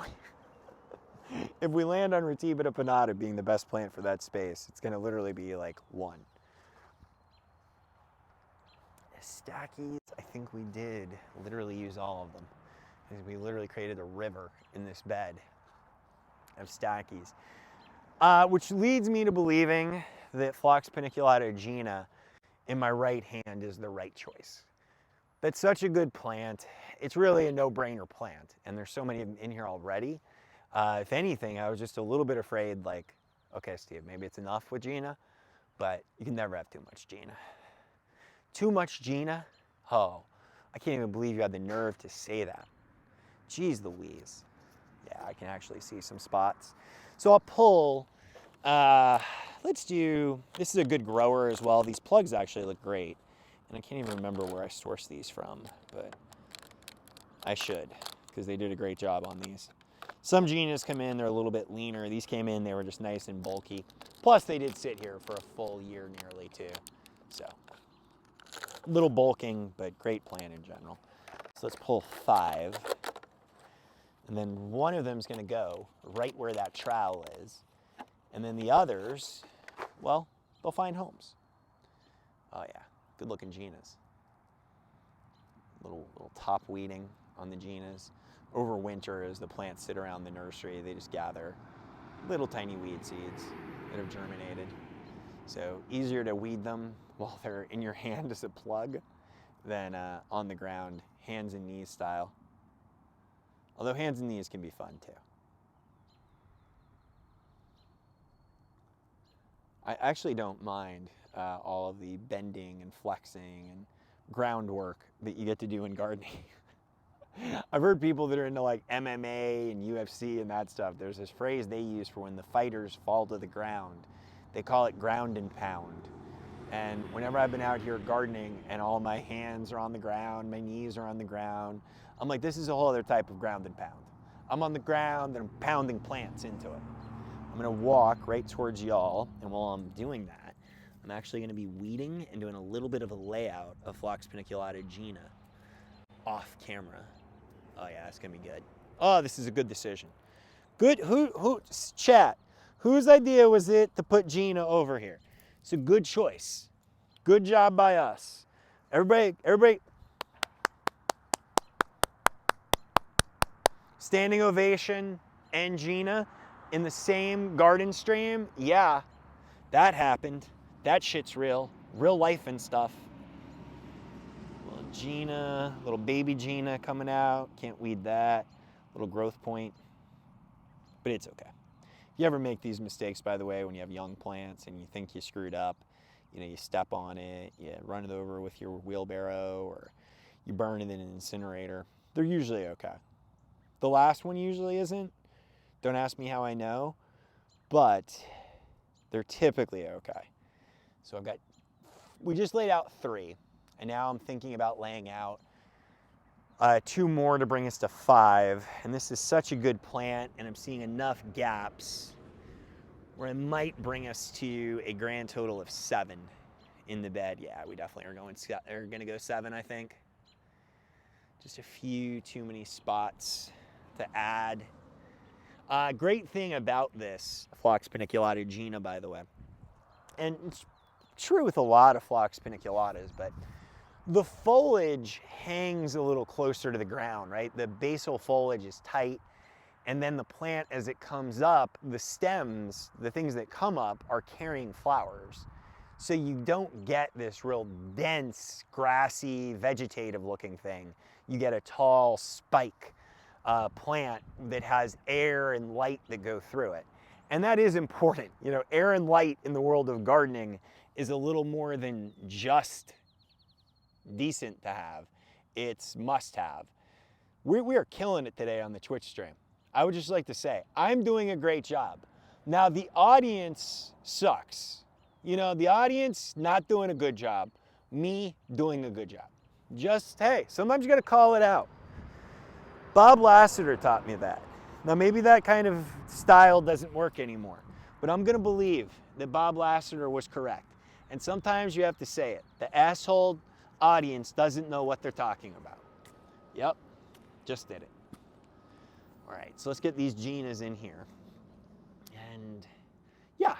Speaker 1: if we land on Ratibata pinnata being the best plant for that space, it's going to literally be like one. Stackies, I think we did literally use all of them. We literally created a river in this bed of stackies. Which leads me to believing that Phlox paniculata Gina in my right hand is the right choice. That's such a good plant. It's really a no-brainer plant, and there's so many of them in here already. If anything, I was just a little bit afraid, like, okay, Steve, maybe it's enough with Gina, but you can never have too much Gina. Too much Gina? Oh, I can't even believe you had the nerve to say that. Jeez Louise. Yeah, I can actually see some spots. So I'll pull, this is a good grower as well. These plugs actually look great. And I can't even remember where I sourced these from, but I should, because they did a great job on these. Some Ginas come in, they're a little bit leaner. These came in, they were just nice and bulky. Plus they did sit here for a full year nearly too. So, a little bulking, but great plant in general. So let's pull 5. And then one of them is gonna go right where that trowel is. And then the others, well, they'll find homes. Oh yeah, good looking Ginas. Little top weeding on the Ginas. Over winter, as the plants sit around the nursery, they just gather little tiny weed seeds that have germinated. So easier to weed them while they're in your hand as a plug than on the ground, hands and knees style. Although hands and knees can be fun too. I actually don't mind all of the bending and flexing and groundwork that you get to do in gardening. I've heard people that are into like MMA and UFC and that stuff. There's this phrase they use for when the fighters fall to the ground. They call it ground and pound. And whenever I've been out here gardening and all my hands are on the ground, my knees are on the ground, I'm like, this is a whole other type of ground and pound. I'm on the ground and I'm pounding plants into it. I'm gonna walk right towards y'all, and while I'm doing that, I'm actually gonna be weeding and doing a little bit of a layout of Phlox paniculata Gina off camera. Oh yeah, it's gonna be good. Oh, this is a good decision. Good, chat, whose idea was it to put Gina over here? It's a good choice. Good job by us. Everybody. Standing ovation and Gina in the same garden stream. Yeah, that happened. That shit's real. Real life and stuff. Little Gina, little baby Gina coming out. Can't weed that. Little growth point. But it's okay. If you ever make these mistakes, by the way, when you have young plants and you think you screwed up, you step on it, you run it over with your wheelbarrow, or you burn it in an incinerator, they're usually okay. The last one usually isn't. Don't ask me how I know, but they're typically okay. So we just laid out 3, and now I'm thinking about laying out 2 more to bring us to 5. And this is such a good plant, and I'm seeing enough gaps where it might bring us to a grand total of 7 in the bed. Yeah, we definitely are gonna go 7, I think. Just a few too many spots to add. Great thing about this Phlox paniculata Gina, by the way, and it's true with a lot of Phlox paniculatas, but the foliage hangs a little closer to the ground, right? The basal foliage is tight, and then the plant, as it comes up, the stems, the things that come up, are carrying flowers. So you don't get this real dense, grassy, vegetative looking thing. You get a tall spike plant that has air and light that go through it. And that is important. Air and light in the world of gardening is a little more than just decent to have. It's must have. We are killing it today on the Twitch stream. I would just like to say, I'm doing a great job. Now the audience sucks. The audience not doing a good job. Me doing a good job. Just, hey, sometimes you gotta call it out. Bob Lassiter taught me that. Now maybe that kind of style doesn't work anymore, but I'm gonna believe that Bob Lassiter was correct. And sometimes you have to say it. The asshole audience doesn't know what they're talking about. Yep, just did it. All right, so let's get these Ginas in here. And yeah,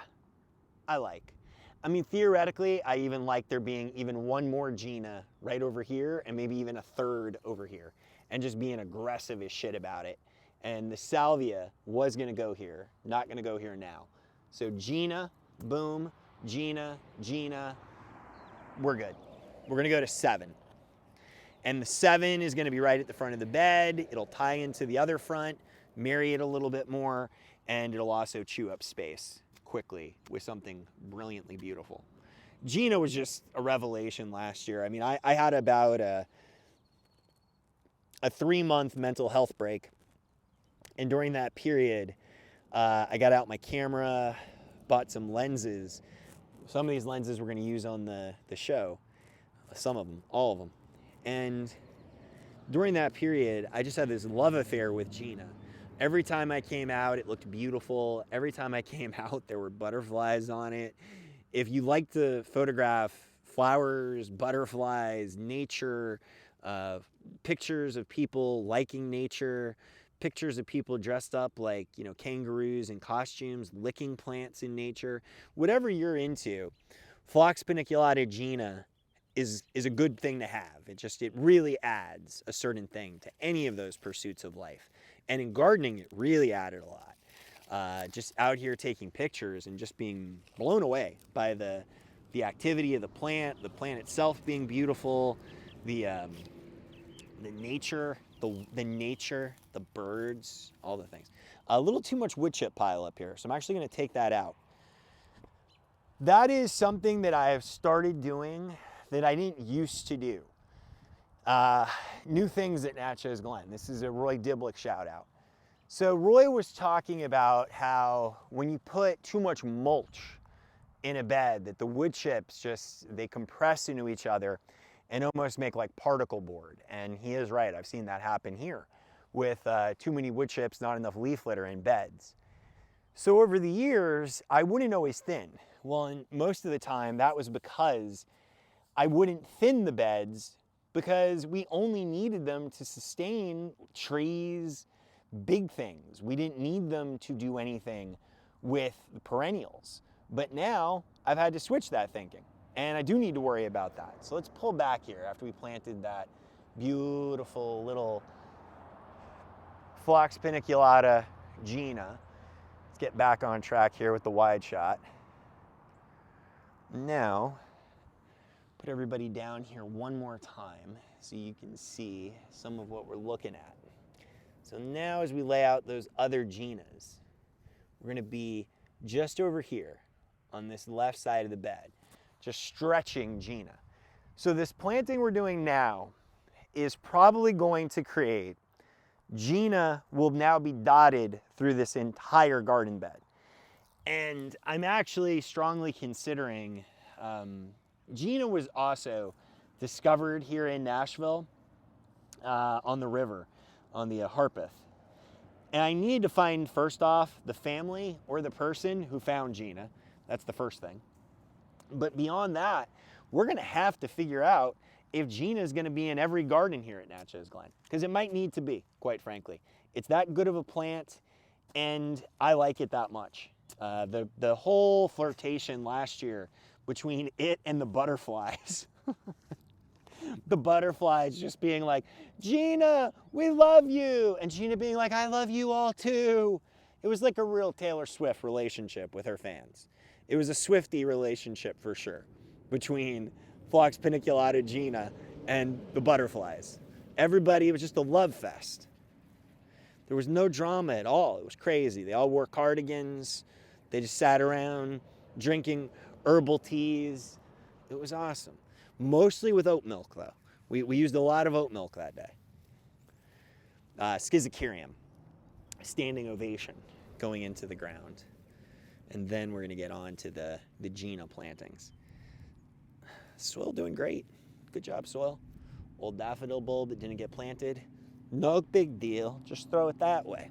Speaker 1: I mean, theoretically, I even like there being even one more Gina right over here and maybe even a third over here, and just being aggressive as shit about it. And the salvia was gonna go here, not gonna go here now. So Gina, boom, Gina, we're good. We're gonna go to 7. And the 7 is gonna be right at the front of the bed. It'll tie into the other front, marry it a little bit more, and it'll also chew up space quickly with something brilliantly beautiful. Gina was just a revelation last year. I mean, I had about a 3-month mental health break. And during that period, I got out my camera, bought some lenses. Some of these lenses we're gonna use on the show. Some of them, all of them. And during that period, I just had this love affair with Gina. Every time I came out, it looked beautiful. Every time I came out, there were butterflies on it. If you like to photograph flowers, butterflies, nature, pictures of people liking nature, pictures of people dressed up like, kangaroos in costumes, licking plants in nature, whatever you're into, Phlox paniculata Gina is a good thing to have. It really adds a certain thing to any of those pursuits of life. And in gardening, it really added a lot. Just out here taking pictures and just being blown away by the activity of the plant itself being beautiful, the nature, the birds, all the things. A little too much wood chip pile up here, so I'm actually gonna take that out. that is something that I have started doing that I didn't used to do. New things at Natchez Glen. This is a Roy Diblick shout out. So Roy was talking about how when you put too much mulch in a bed, that the wood chips they compress into each other and almost make like particle board. And he is right. I've seen that happen here with too many wood chips, not enough leaf litter in beds. So over the years, I wouldn't always thin. Well, and most of the time that was because I wouldn't thin the beds because we only needed them to sustain trees, big things. We didn't need them to do anything with the perennials. But now I've had to switch that thinking, and I do need to worry about that. So let's pull back here after we planted that beautiful little Phlox paniculata Gina. Let's get back on track here with the wide shot. Now, put everybody down here one more time so you can see some of what we're looking at. So now as we lay out those other Ginas, we're gonna be just over here on this left side of the bed, just stretching Gina. So this planting we're doing now is probably going to create, Gina will now be dotted through this entire garden bed. And I'm actually strongly considering, Gina was also discovered here in Nashville on the river, on the Harpeth. And I need to find, first off, the family or the person who found Gina. That's the first thing. But beyond that, we're gonna have to figure out if Gina is gonna be in every garden here at Natchez Glen, because it might need to be, quite frankly. It's that good of a plant, and I like it that much. The whole flirtation last year between it and the butterflies. The butterflies just being like, Gina, we love you. And Gina being like, I love you all too. It was like a real Taylor Swift relationship with her fans. It was a Swiftie relationship for sure between Phlox paniculata Gina and the butterflies. Everybody, it was just a love fest. There was no drama at all. It was crazy. They all wore cardigans. They just sat around drinking herbal teas. It was awesome. Mostly with oat milk, though. We used a lot of oat milk that day. Schizochyrium, standing ovation going into the ground. And then we're going to get on to the Gina plantings. Soil doing great. Good job, soil. Old daffodil bulb that didn't get planted. No big deal. Just throw it that way.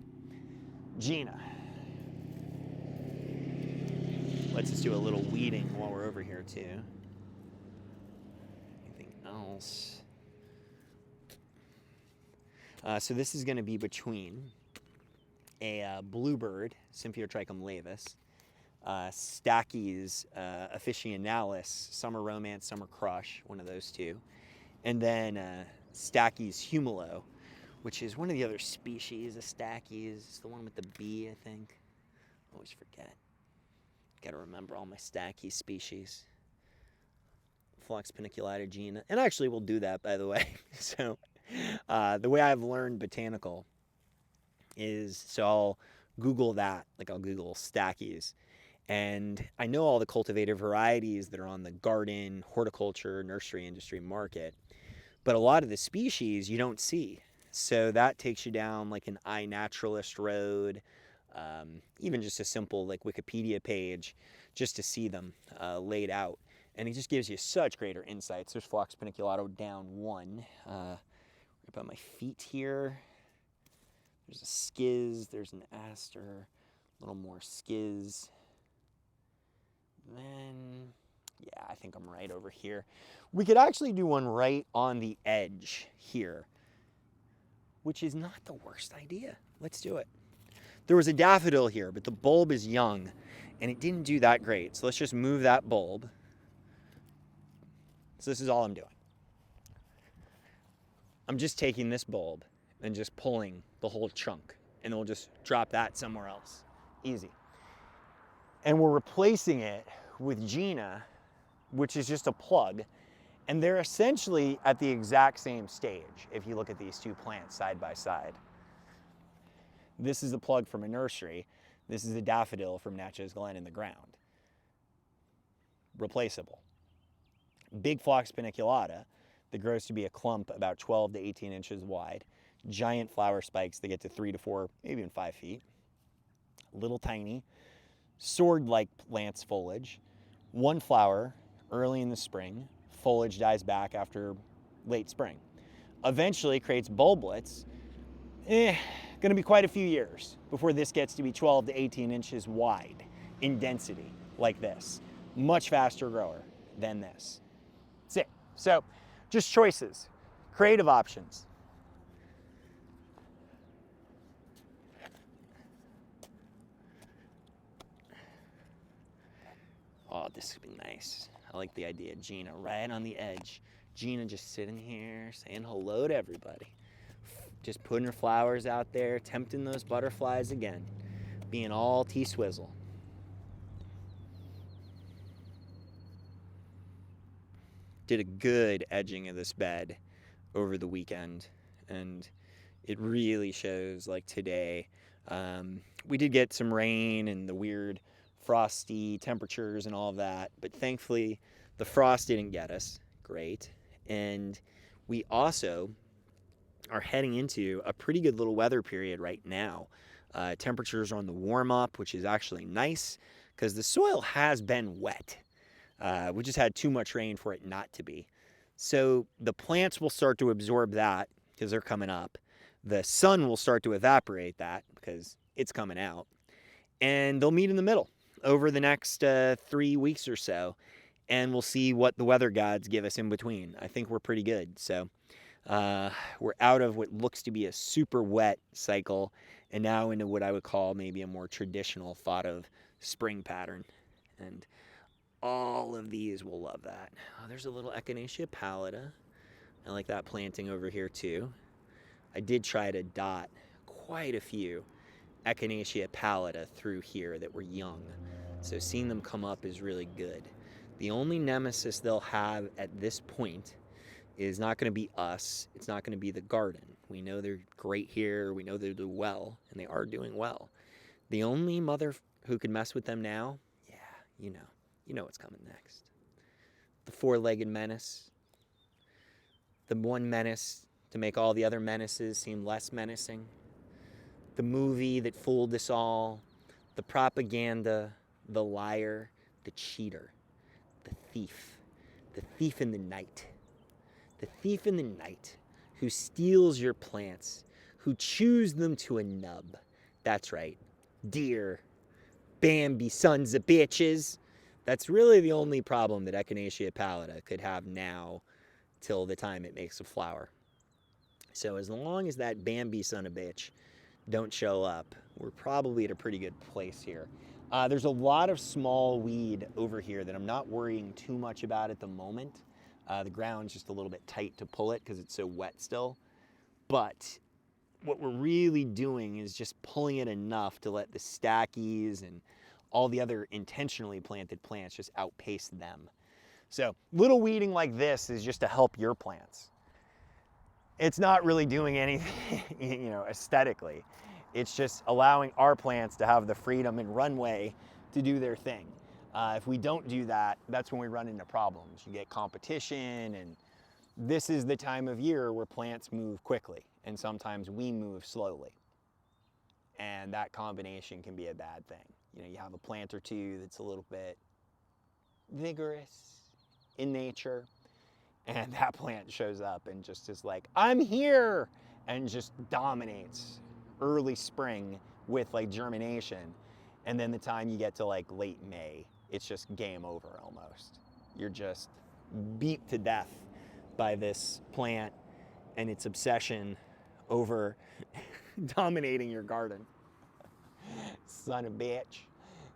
Speaker 1: Gina. Let's just do a little weeding while we're over here, too. Anything else? So this is going to be between a bluebird, Symphyotrichum laevis, Stachy's officinalis, summer romance, summer crush, one of those two, and then Stachy's humilo, which is one of the other species of Stachy's. It's the one with the bee, I think. I always forget. Got to remember all my Stachy species. Phlox paniculata Gina, and actually we'll do that, by the way. So the way I've learned botanical is, so I'll Google that, like I'll Google Stachy's, and I know all the cultivated varieties that are on the garden, horticulture, nursery industry market, but a lot of the species you don't see. So that takes you down like an iNaturalist road, even just a simple like Wikipedia page, just to see them laid out. And it just gives you such greater insights. There's Phlox paniculata down one. Right by my feet here. There's a schiz, there's an aster, a little more schiz. Then, yeah, I think I'm right over here. We could actually do one right on the edge here, which is not the worst idea. Let's do it. There was a daffodil here, but the bulb is young, and it didn't do that great. So let's just move that bulb. So this is all I'm doing. I'm just taking this bulb and just pulling the whole chunk, and then we'll just drop that somewhere else. Easy. And we're replacing it with Gina, which is just a plug, and they're essentially at the exact same stage if you look at these two plants side by side. This is the plug from a nursery. This is a daffodil from Natchez Glen in the ground. replaceable. Big phlox paniculata that grows to be a clump about 12 to 18 inches wide. Giant flower spikes that get to 3 to 4, maybe even 5 feet. Little tiny, sword-like plants foliage. One flower early in the spring. Foliage dies back after late spring. Eventually creates bulblets. Gonna be quite a few years before this gets to be 12 to 18 inches wide in density like this. Much faster grower than this. That's it. So just choices, creative options. Oh, this would be nice. I like the idea of Gina right on the edge. Gina just sitting here saying hello to everybody. Just putting her flowers out there, tempting those butterflies again. Being all T-swizzle. Did a good edging of this bed over the weekend, and it really shows. Like today, we did get some rain and the weird frosty temperatures and all of that, but thankfully the frost didn't get us. Great. And we also are heading into a pretty good little weather period right now. Temperatures are on the warm up, which is actually nice because the soil has been wet. We just had too much rain for it not to be. So the plants will start to absorb that because they're coming up. The sun will start to evaporate that because it's coming out. And they'll meet in the middle over the next 3 weeks or so. And we'll see what the weather gods give us in between. I think we're pretty good. So we're out of what looks to be a super wet cycle and now into what I would call maybe a more traditional thought of spring pattern. And all of these will love that. Oh, there's a little Echinacea Paleta. I like that planting over here too. I did try to dot quite a few Echinacea Paleta through here that were young. So seeing them come up is really good. The only nemesis they'll have at this point is not going to be us. It's not going to be the garden. We know they're great here. We know they do well, and they are doing well. The only mother who could mess with them now, yeah, you know what's coming next. The four-legged menace. The one menace to make all the other menaces seem less menacing. The movie that fooled us all. The propaganda. The liar. The cheater. The thief. The thief in the night. The thief in the night who steals your plants, who chews them to a nub. That's right. Dear Bambi sons of bitches. That's really the only problem that Echinacea Paleta could have now till the time it makes a flower. So as long as that Bambi son of bitch don't show up, we're probably at a pretty good place here. There's a lot of small weed over here that I'm not worrying too much about at the moment. The ground's just a little bit tight to pull it because it's so wet still. But what we're really doing is just pulling it enough to let the stackies and all the other intentionally planted plants just outpace them. So little weeding like this is just to help your plants. It's not really doing anything, aesthetically. It's just allowing our plants to have the freedom and runway to do their thing. If we don't do that, that's when we run into problems. You get competition, and this is the time of year where plants move quickly, and sometimes we move slowly. And that combination can be a bad thing. You have a plant or two that's a little bit vigorous in nature, and that plant shows up and just is like, I'm here, and just dominates early spring with like germination. And then the time you get to like late May, it's just game over almost. You're just beat to death by this plant and its obsession over dominating your garden. Son of a bitch.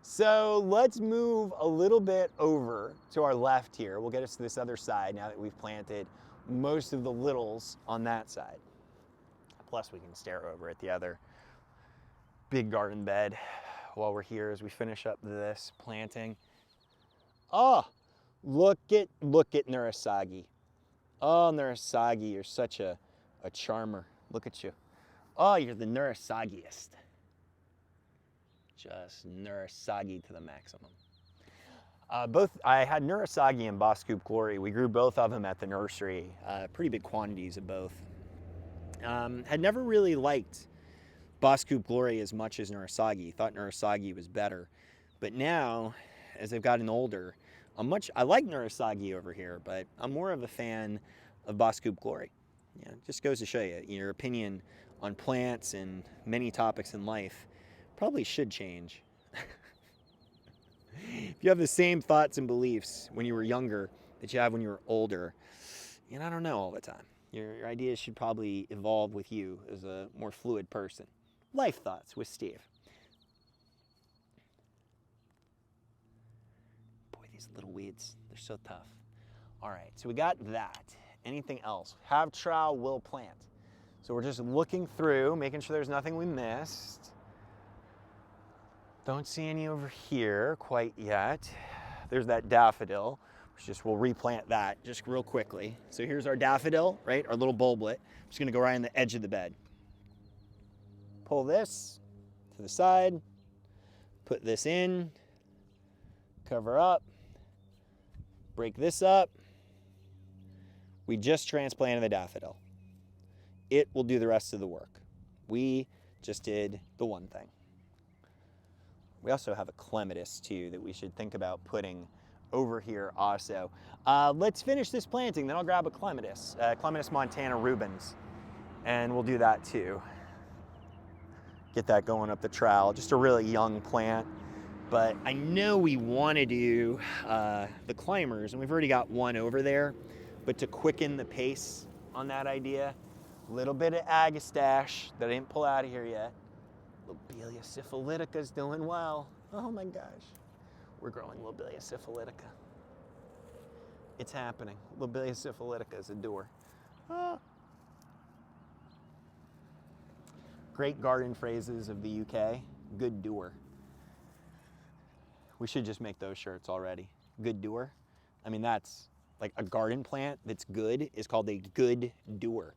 Speaker 1: So let's move a little bit over to our left here. We'll get us to this other side now that we've planted most of the littles on that side. Plus we can stare over at the other big garden bed while we're here as we finish up this planting. Oh, look at Nurasagi. Oh, Nurasagi, you're such a charmer. Look at you. Oh, you're the Nurasagiest. Just Nurasagi to the maximum. I had Nurasagi and Boskop Glory. We grew both of them at the nursery, pretty big quantities of both. Had never really liked Boskop Glory as much as Nurasagi. Thought Nurasagi was better. But now, as I've gotten older, I like Nurasagi over here, but I'm more of a fan of Boskop Glory. Yeah, it just goes to show you, your opinion on plants and many topics in life probably should change. If you have the same thoughts and beliefs when you were younger that you have when you were older, I don't know all the time. Your ideas should probably evolve with you as a more fluid person. Life Thoughts with Steve. Boy, these little weeds, they're so tough. All right, so we got that. Anything else? Have trowel, will plant. So we're just looking through, making sure there's nothing we missed. Don't see any over here quite yet. There's that daffodil, which we'll replant that just real quickly. So here's our daffodil, right? Our little bulblet. I'm just gonna go right on the edge of the bed. Pull this to the side, put this in, cover up, break this up. We just transplanted the daffodil. It will do the rest of the work. We just did the one thing. We also have a clematis too that we should think about putting over here also. Let's finish this planting, then I'll grab a clematis, Clematis montana rubens, and we'll do that too. Get that going up the trowel. Just a really young plant, but I know we want to do the climbers, and we've already got one over there, but to quicken the pace on that idea, a little bit of agastache that I didn't pull out of here yet. Lobelia syphilitica is doing well. Oh my gosh. We're growing Lobelia syphilitica. It's happening. Lobelia syphilitica is a doer. Ah. Great garden phrases of the UK. Good doer. We should just make those shirts already. Good doer. I mean, that's like a garden plant that's good is called a good doer.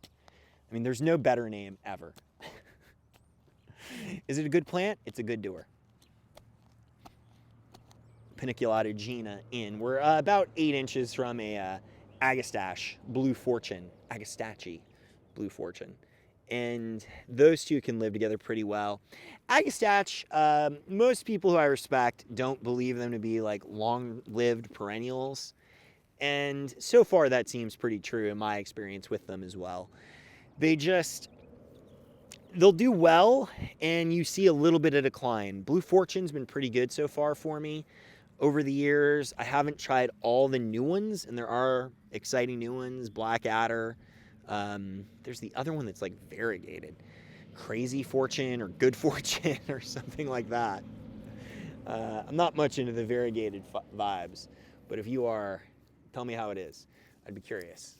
Speaker 1: I mean, there's no better name ever. Is it a good plant? It's a good doer. Paniculata Gina in. We're about 8 inches from a Agastache Blue Fortune, Agastache Blue Fortune. And those two can live together pretty well. Agastache, most people who I respect don't believe them to be like long-lived perennials. And so far that seems pretty true in my experience with them as well. They'll do well, and you see a little bit of decline. Blue Fortune's been pretty good so far for me over the years. I haven't tried all the new ones, and there are exciting new ones. Black Adder. There's the other one that's like variegated. Crazy Fortune or Good Fortune or something like that. I'm not much into the variegated vibes, but if you are, tell me how it is. I'd be curious.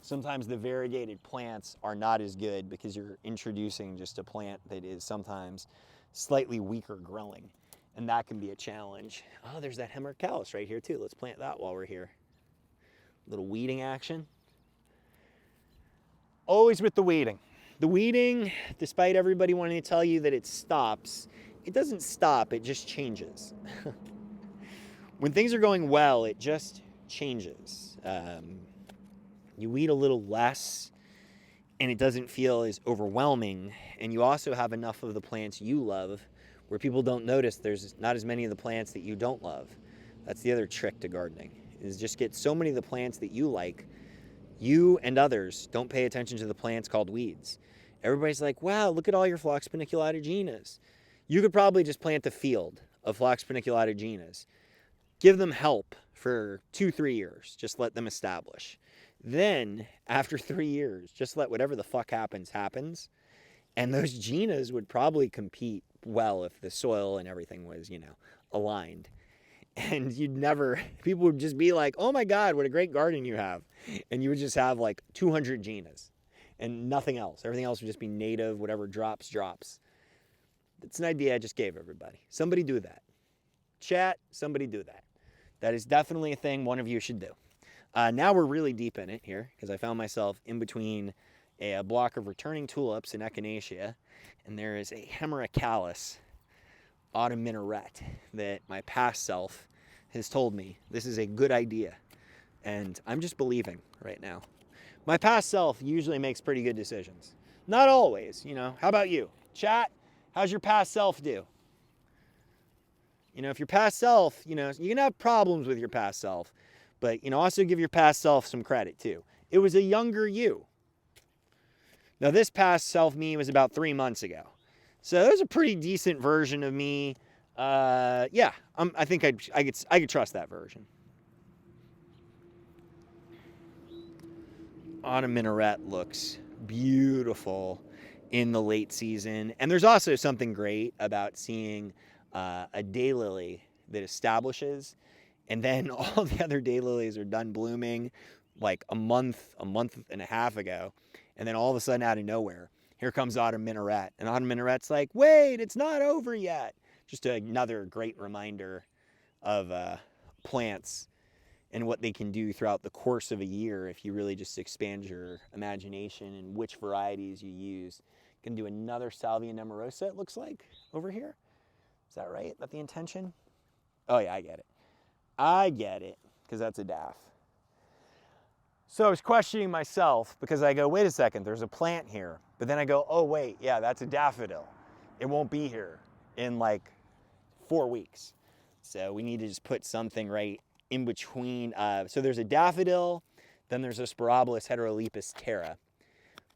Speaker 1: Sometimes the variegated plants are not as good because you're introducing just a plant that is sometimes slightly weaker growing, and that can be a challenge. Oh, there's that Hemericalis right here too. Let's plant that while we're here. Little weeding action. Always with the weeding. The weeding, despite everybody wanting to tell you that it stops, it doesn't stop, it just changes. When things are going well, it just changes. You weed a little less, and it doesn't feel as overwhelming, and you also have enough of the plants you love where people don't notice there's not as many of the plants that you don't love. That's the other trick to gardening, is just get so many of the plants that you like. You and others don't pay attention to the plants called weeds. Everybody's like, wow, look at all your Phlox paniculata Ginas. You could probably just plant a field of Phlox paniculata Ginas. Give them help for 2-3 years. Just let them establish. Then, after 3 years, just let whatever the fuck happens, happens. And those Ginas would probably compete well if the soil and everything was, aligned. And people would just be like, oh my God, what a great garden you have. And you would just have like 200 Ginas and nothing else. Everything else would just be native, whatever drops. That's an idea I just gave everybody. Somebody do that. Chat, somebody do that. That is definitely a thing one of you should do. Now we're really deep in it here because I found myself in between a block of returning tulips in Echinacea, and there is a Hemericalis autumn minaret that my past self has told me this is a good idea. And I'm just believing right now. My past self usually makes pretty good decisions. Not always, you know. How about you? Chat, how's your past self do? You know, if your past self, you know, you can have problems with your past self, but, you know, also give your past self some credit too. It was a younger you. Now, this past self me was about 3 months ago. So it was a pretty decent version of me. Yeah, I think I could trust that version. Autumn Minaret looks beautiful in the late season. And there's also something great about seeing a daylily that establishes, and then all the other daylilies are done blooming like a month and a half ago. And then all of a sudden, out of nowhere, here comes Autumn Minaret. And Autumn Minaret's like, wait, it's not over yet. Just another great reminder of plants and what they can do throughout the course of a year if you really just expand your imagination and which varieties you use. You can do another Salvia nemorosa, it looks like, over here. Is that right? Is that the intention? Oh yeah, I get it. I get it, because that's a daff. So I was questioning myself because I go, wait a second, there's a plant here. But then I go, oh wait, yeah, that's a daffodil. It won't be here in like 4 weeks. So we need to just put something right in between. So there's a daffodil, then there's a Sporobolus heterolepis terra.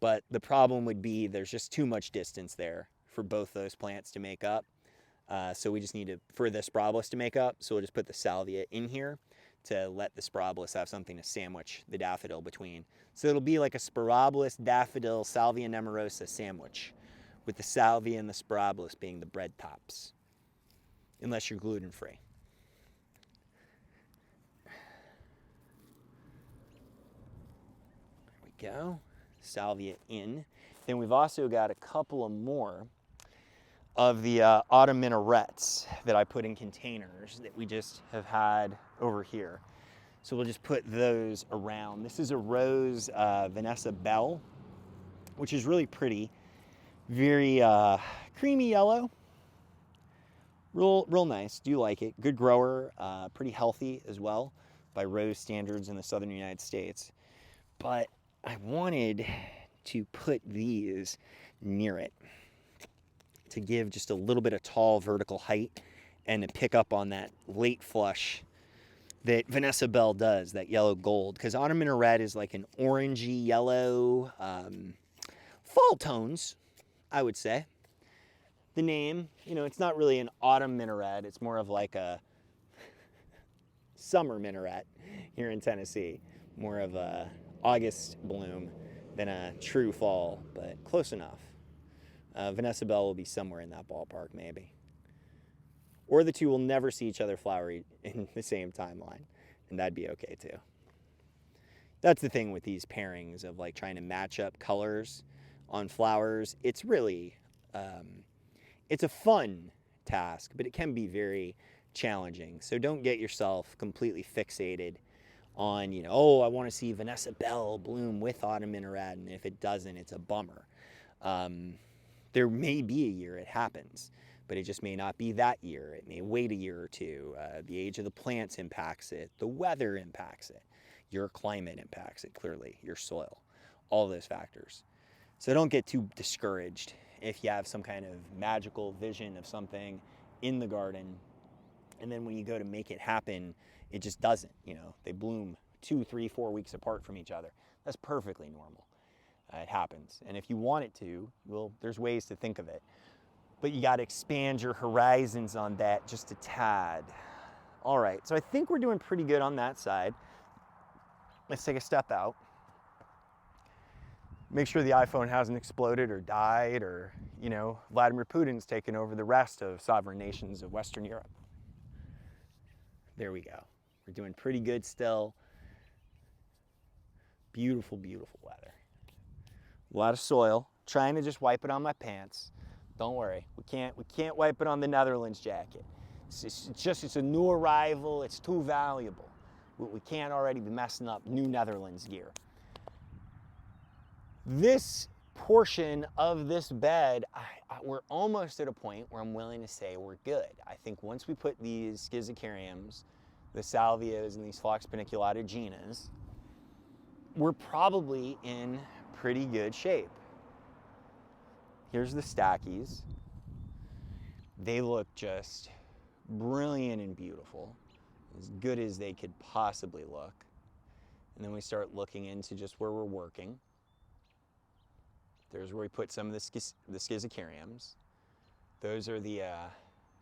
Speaker 1: But the problem would be there's just too much distance there for both those plants to make up. So we just need to, for the Sporobolus to make up, so we'll just put the salvia in here to let the Sporobolus have something to sandwich the daffodil between. So it'll be like a Sporobolus, daffodil, Salvia nemorosa sandwich, with the salvia and the Sporobolus being the bread tops, unless you're gluten-free. There we go, salvia in. Then we've also got a couple of more of the autumn minarets that I put in containers that we just have had over here. So we'll just put those around. This is a rose Vanessa Bell, which is really pretty. Very creamy yellow. Real nice, do like it. Good grower, pretty healthy as well by rose standards in the southern United States. But I wanted to put these near it to give just a little bit of tall vertical height and to pick up on that late flush that Vanessa Bell does, that yellow gold. Because autumn minaret is like an orangey yellow, fall tones, I would say. The name, you know, it's not really an autumn minaret. It's more of like a summer minaret here in Tennessee. More of a August bloom than a true fall, but close enough. Vanessa Bell will be somewhere in that ballpark, maybe. Or the two will never see each other flower in the same timeline, and that'd be okay too. That's the thing with these pairings of like trying to match up colors on flowers. It's really, it's a fun task, but it can be very challenging. So don't get yourself completely fixated on, you know, oh, I want to see Vanessa Bell bloom with autumn minaret, and if it doesn't, it's a bummer. There may be a year it happens, but it just may not be that year. It may wait a year or two. The age of the plants impacts it. The weather impacts it. Your climate impacts it, clearly. Your soil. All those factors. So don't get too discouraged if you have some kind of magical vision of something in the garden, and then when you go to make it happen, it just doesn't. You know, they bloom 2, 3, 4 weeks apart from each other. That's perfectly normal. It happens. And if you want it to, well, there's ways to think of it. But you got to expand your horizons on that just a tad. All right, so I think we're doing pretty good on that side. Let's take a step out. Make sure the iPhone hasn't exploded or died, or, you know, Vladimir Putin's taken over the rest of sovereign nations of Western Europe. There we go. We're doing pretty good still. Beautiful, beautiful weather. A lot of soil. Trying to just wipe it on my pants. Don't worry. We can't wipe it on the Netherlands jacket. It's a new arrival. It's too valuable. We can't already be messing up new Netherlands gear. This portion of this bed, we're almost at a point where I'm willing to say we're good. I think once we put these schizocariums, the salvias and these Phlox paniculata Ginas, we're probably in pretty good shape. Here's the stackies. They look just brilliant and beautiful, as good as they could possibly look. And then we start looking into just where we're working. There's where we put some of the schizochyriums. Those are the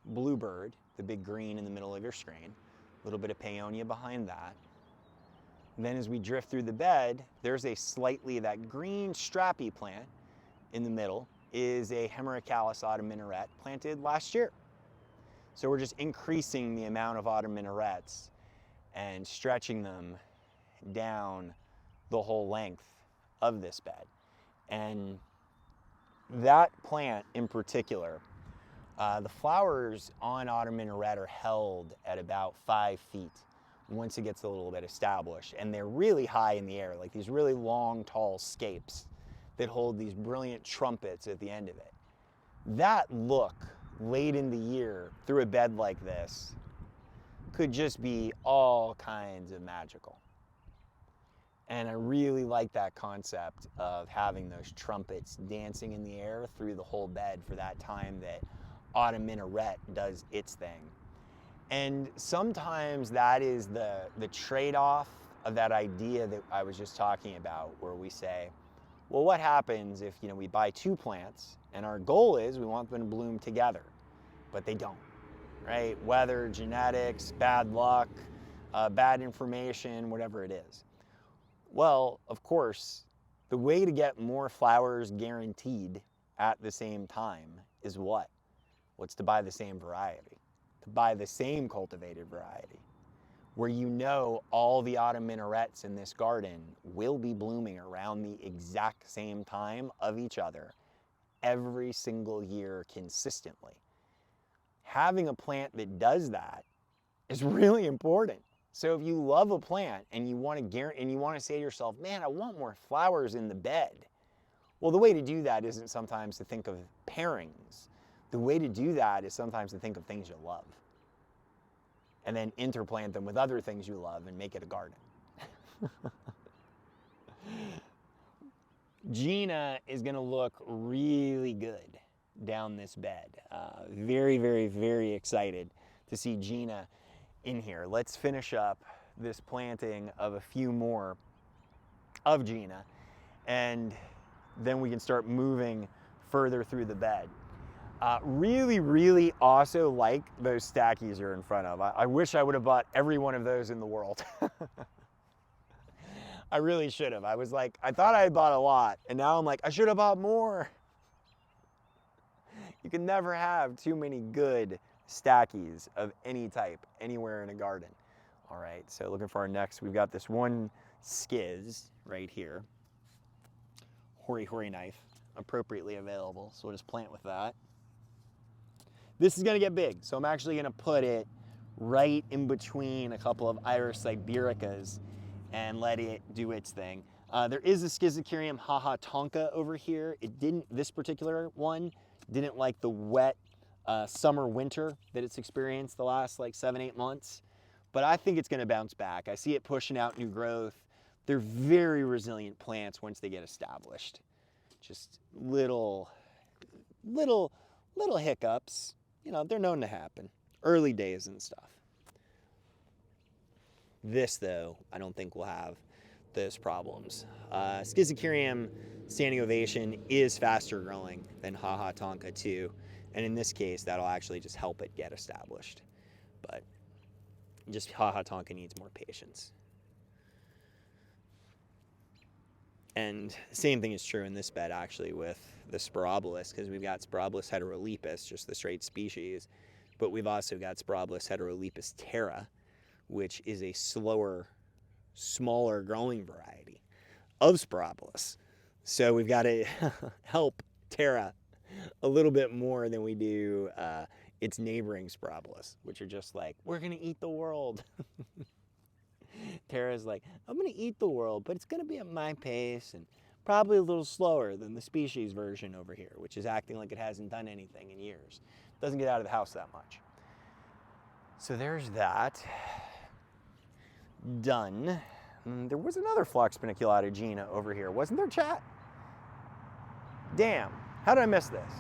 Speaker 1: bluebird, the big green in the middle of your screen. A little bit of paeonia behind that. And then as we drift through the bed, there's a slightly, that green strappy plant in the middle is a Hemeracalis autumn minaret planted last year. So we're just increasing the amount of autumn minarets and stretching them down the whole length of this bed. And that plant in particular, the flowers on autumn minaret are held at about 5 feet once it gets a little bit established. And they're really high in the air, like these really long, tall scapes that hold these brilliant trumpets at the end of it. That look late in the year through a bed like this could just be all kinds of magical. And I really like that concept of having those trumpets dancing in the air through the whole bed for that time that autumn minaret does its thing. And sometimes that is the trade-off of that idea that I was just talking about, where we say, well, what happens if, you know, we buy 2 plants and our goal is we want them to bloom together, but they don't, right? Weather, genetics, bad luck, bad information, whatever it is. Well, of course, the way to get more flowers guaranteed at the same time is what? What's to buy the same variety, to buy the same cultivated variety, where you know all the autumn minarets in this garden will be blooming around the exact same time of each other every single year consistently. Having a plant that does that is really important. So if you love a plant and you want to say to yourself, man, I want more flowers in the bed. Well, the way to do that isn't sometimes to think of pairings. The way to do that is sometimes to think of things you love and then interplant them with other things you love and make it a garden. Gina is going to look really good down this bed. Very, very, very excited to see Gina in here. Let's finish up this planting of a few more of Gina, and then we can start moving further through the bed. Really, really also like those stackies you're in front of. I wish I would have bought every one of those in the world. I really should have. I was like, I thought I had bought a lot, and now I'm like, I should have bought more. You can never have too many good stackies of any type anywhere in a garden. All right, so looking for our next, we've got this one schiz right here. Hori knife, appropriately available, so we'll just plant with that. This is gonna get big, so I'm actually gonna put it right in between a couple of Iris Ibericas and let it do its thing. There is a Schizochyrium haha tonka over here. This particular one didn't like the wet summer, winter that it's experienced the last like 7-8 months, but I think it's gonna bounce back. I see it pushing out new growth. They're very resilient plants once they get established. Just little hiccups, you know, they're known to happen. Early days and stuff. This though, I don't think will have those problems. Schizochyrium standing ovation is faster growing than haha tonka too. And in this case, that'll actually just help it get established. But just haha tonka needs more patience. And the same thing is true in this bed actually with the Spirobolus, because we've got Spirobolus heterolepis, just the straight species, but we've also got Spirobolus heterolepis terra, which is a slower, smaller growing variety of Spirobolus. So we've got to help terra a little bit more than we do its neighboring Spirobolus, which are just like, we're gonna eat the world. Terra's like, I'm gonna eat the world, but it's gonna be at my pace and probably a little slower than the species version over here, which is acting like it hasn't done anything in years. Doesn't get out of the house that much. So there's that. done. There was another Phlox paniculata Gina over here, wasn't there, chat? Damn, how did I miss this?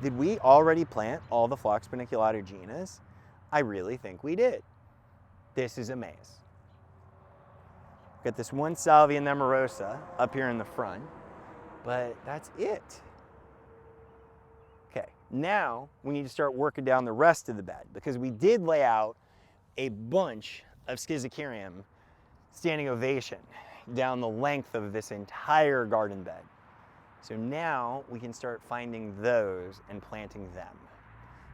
Speaker 1: Did we already plant all the Phlox paniculata Ginas? I really think we did. This is a maze. Got this one Salvia nemorosa up here in the front, but that's it. Okay, now we need to start working down the rest of the bed because we did lay out a bunch of Schizochyrium standing ovation down the length of this entire garden bed. So now we can start finding those and planting them.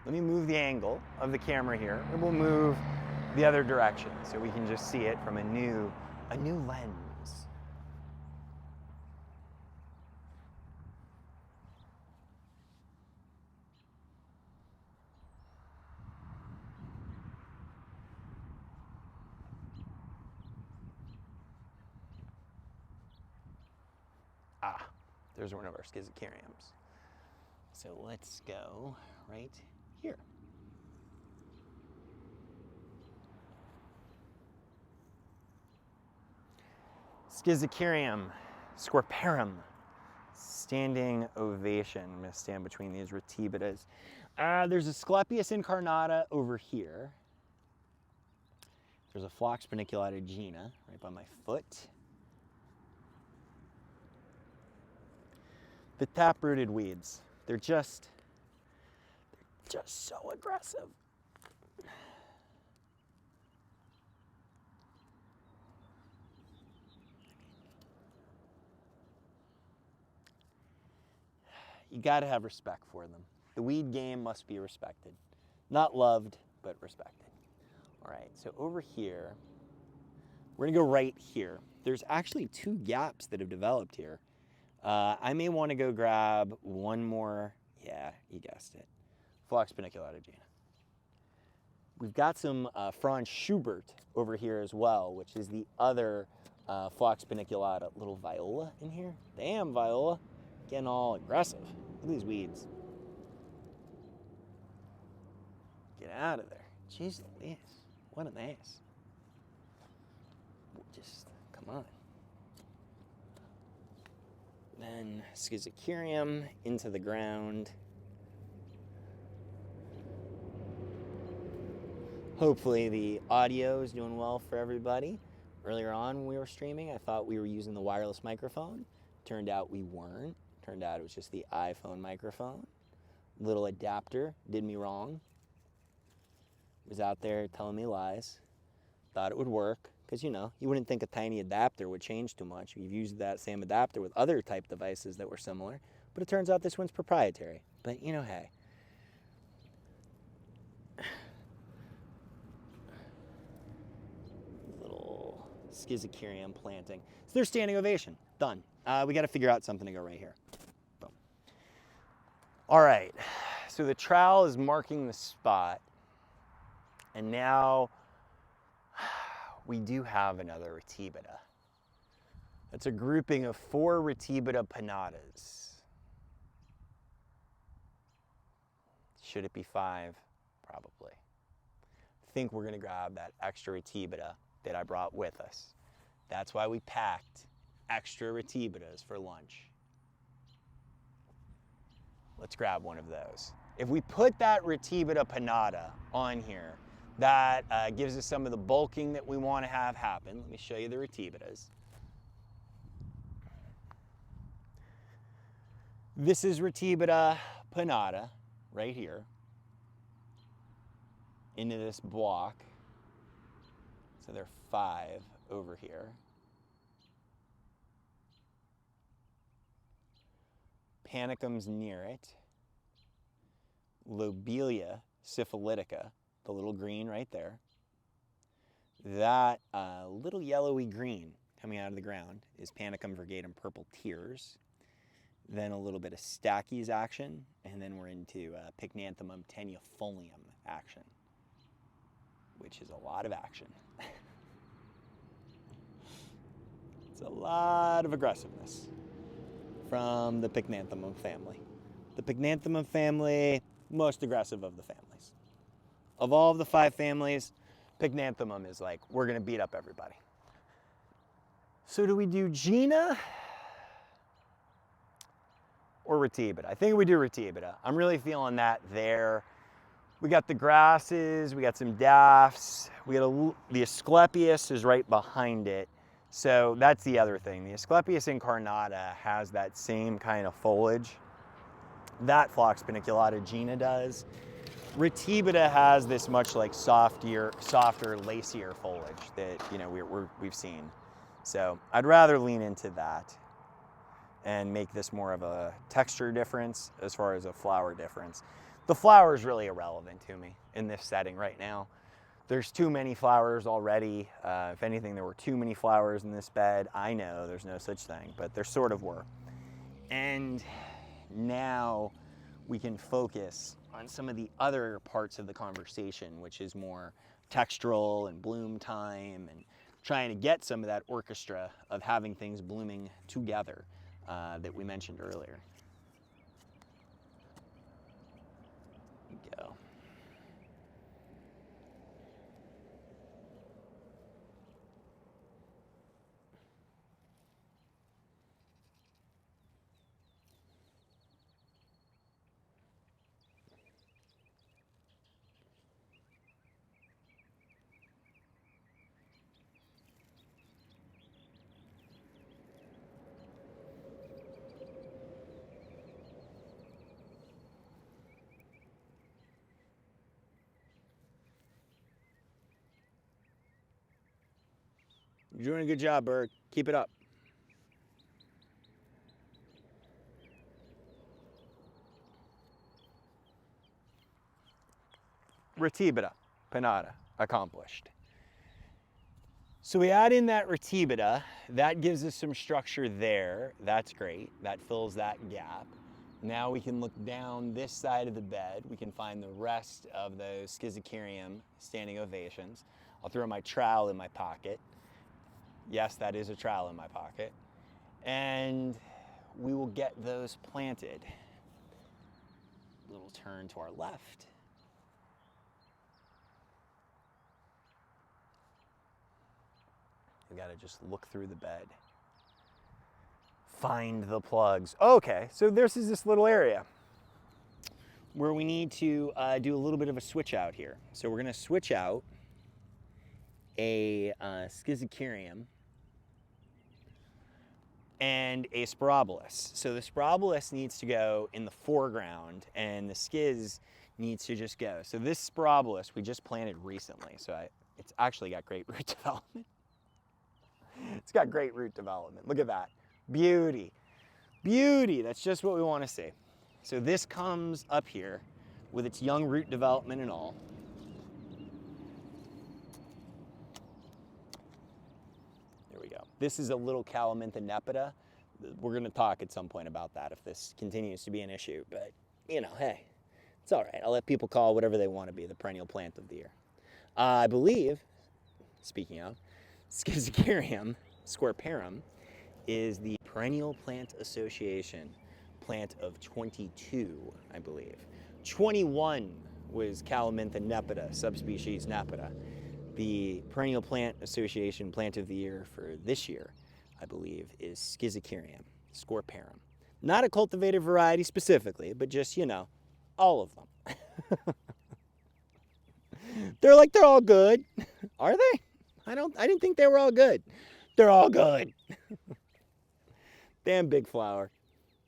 Speaker 1: Let me move the angle of the camera here, and we'll move the other direction so we can just see it from a new lens. There's one of our Schizochyriums. So let's go right here. Schizochyrium scorparum, standing ovation. I'm gonna stand between these Retibitas. There's a Asclepias incarnata over here. There's a Phlox paniculata Gina right by my foot. The taprooted weeds, they're just so aggressive. You gotta have respect for them. The weed game must be respected. Not loved, but respected. All right, so over here, we're gonna go right here. There's actually 2 gaps that have developed here. I may want to go grab one more, yeah, you guessed it, Phlox paniculata Gina. We've got some Franz Schubert over here as well, which is the other Phlox paniculata. Little viola in here. Damn, viola, getting all aggressive. Look at these weeds. Get out of there. Jeez Louise, what a mess. Just, come on. Then Schizochyrium into the ground. Hopefully the audio is doing well for everybody. Earlier on when we were streaming, I thought we were using the wireless microphone. Turned out we weren't. Turned out it was just the iPhone microphone. Little adapter did me wrong. Was out there telling me lies. Thought it would work. Because, you know, you wouldn't think a tiny adapter would change too much. We've used that same adapter with other type devices that were similar, but it turns out this one's proprietary. But, you know, hey. Little Schizochyrium planting. So they're standing ovation. Done. We got to figure out something to go right here. Boom. All right. So the trowel is marking the spot. And now we do have another Retibita. That's a grouping of 4 Retibita pinnatas. Should it be 5? Probably. I think we're gonna grab that extra Retibita that I brought with us. That's why we packed extra Retibitas for lunch. Let's grab one of those. If we put that Retibita pinnata on here, that gives us some of the bulking that we want to have happen. Let me show you the Retibitas. This is Retibita pinnata right here into this block. So there are 5 over here. Panicum's near it. Lobelia syphilitica, the little green right there. That little yellowy green coming out of the ground is Panicum virgatum purple tears. Then a little bit of Stachy's action, and then we're into Pycnanthemum tenuifolium action, which is a lot of action. It's a lot of aggressiveness from the Pycnanthemum family. The Pycnanthemum family, most aggressive of the families. Of all of the 5 families, Pycnanthemum is like, we're gonna beat up everybody. So do we do Gina or Retibita? I think we do Retibita. I'm really feeling that there. We got the grasses, we got some daffs, we got the Asclepias is right behind it. So that's the other thing. The Asclepias incarnata has that same kind of foliage that Phlox paniculata Gina does. Retibita has this much like softer, lacier foliage that we've seen. So I'd rather lean into that and make this more of a texture difference as far as a flower difference. The flower is really irrelevant to me in this setting right now. There's too many flowers already. If anything, there were too many flowers in this bed. I know there's no such thing, but there sort of were. And now we can focus on some of the other parts of the conversation, which is more textural and bloom time and trying to get some of that orchestra of having things blooming together that we mentioned earlier. Go. You're doing a good job, Bird. Keep it up. Retibita, pinnata, accomplished. So we add in that Retibita. That gives us some structure there. That's great. That fills that gap. Now we can look down this side of the bed. We can find the rest of those Schizochyrium standing ovations. I'll throw my trowel in my pocket. Yes, that is a trowel in my pocket. And we will get those planted. Little turn to our left. We gotta just look through the bed. Find the plugs. Okay, so this is this little area where we need to do a little bit of a switch out here. So we're gonna switch out a Schizochyrium and a Sporobolus. So the Sporobolus needs to go in the foreground and the Schiz needs to just go. So this Sporobolus we just planted recently, so it's actually got great root development. It's got great root development. Look at that. Beauty. Beauty. That's just what we want to see. So this comes up here with its young root development and all. There we go. This is a little Calamintha nepeta. We're going to talk at some point about that if this continues to be an issue. But, hey, it's all right. I'll let people call whatever they want to be the perennial plant of the year. I believe, speaking of, Schizochyrium squarparum is the Perennial Plant Association plant of 22, I believe. 21 was Calamintha nepeta, subspecies nepeta. The Perennial Plant Association plant of the year for this year, I believe, is Schizochyrium squarparum. Not a cultivated variety specifically, but just, all of them. They're all good. Are they? I didn't think they were all good. They're all good. Damn big flower.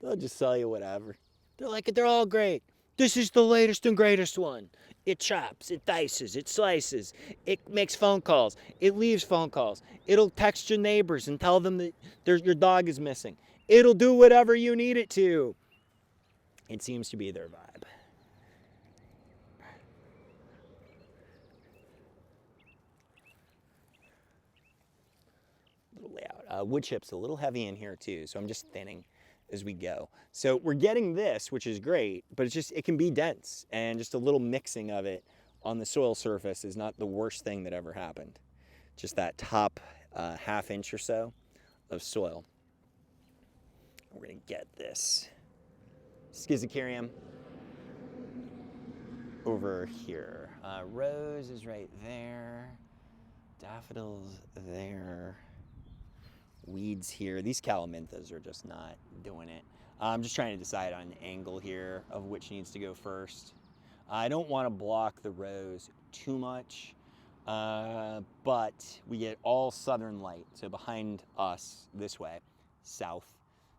Speaker 1: They'll just sell you whatever. They're all great. This is the latest and greatest one. It chops, it dices, it slices, it makes phone calls, it leaves phone calls. It'll text your neighbors and tell them that your dog is missing. It'll do whatever you need it to. It seems to be their vibe. Layout. Wood chip's a little heavy in here too, so I'm just thinning as we go. So we're getting this, which is great, but it can be dense, and just a little mixing of it on the soil surface is not the worst thing that ever happened. Just that top half inch or so of soil. We're gonna get this Schizochyrium over here. Rose is right there. Daffodils there. Weeds here. These calaminthas are just not doing it. I'm just trying to decide on an angle here of which needs to go first. I don't want to block the rose too much, but we get all southern light. So behind us this way, south.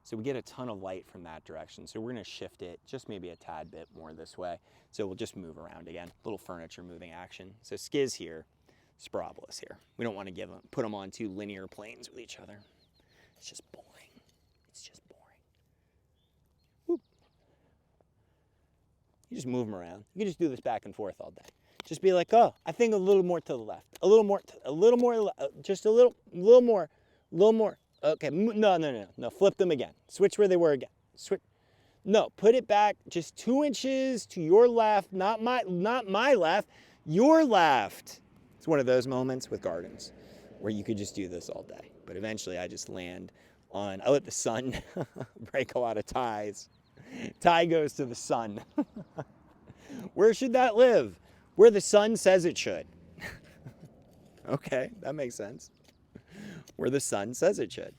Speaker 1: So we get a ton of light from that direction. So we're going to shift it just maybe a tad bit more this way. So we'll just move around again. Little furniture moving action. So Skiz here, Sporobolus here. We don't want to put them on two linear planes with each other. It's just boring. It's just boring. Whoop. You just move them around. You can just do this back and forth all day. Just be like, oh, I think a little more to the left. A little more, just a little more. Okay, no, flip them again. Switch where they were again. Switch. No, put it back just 2 inches to your left, not my left, your left. It's one of those moments with gardens where you could just do this all day. But eventually I just land on, I let the sun break a lot of ties. Tie goes to the sun. Where should that live? Where the sun says it should. Okay, that makes sense. Where the sun says it should.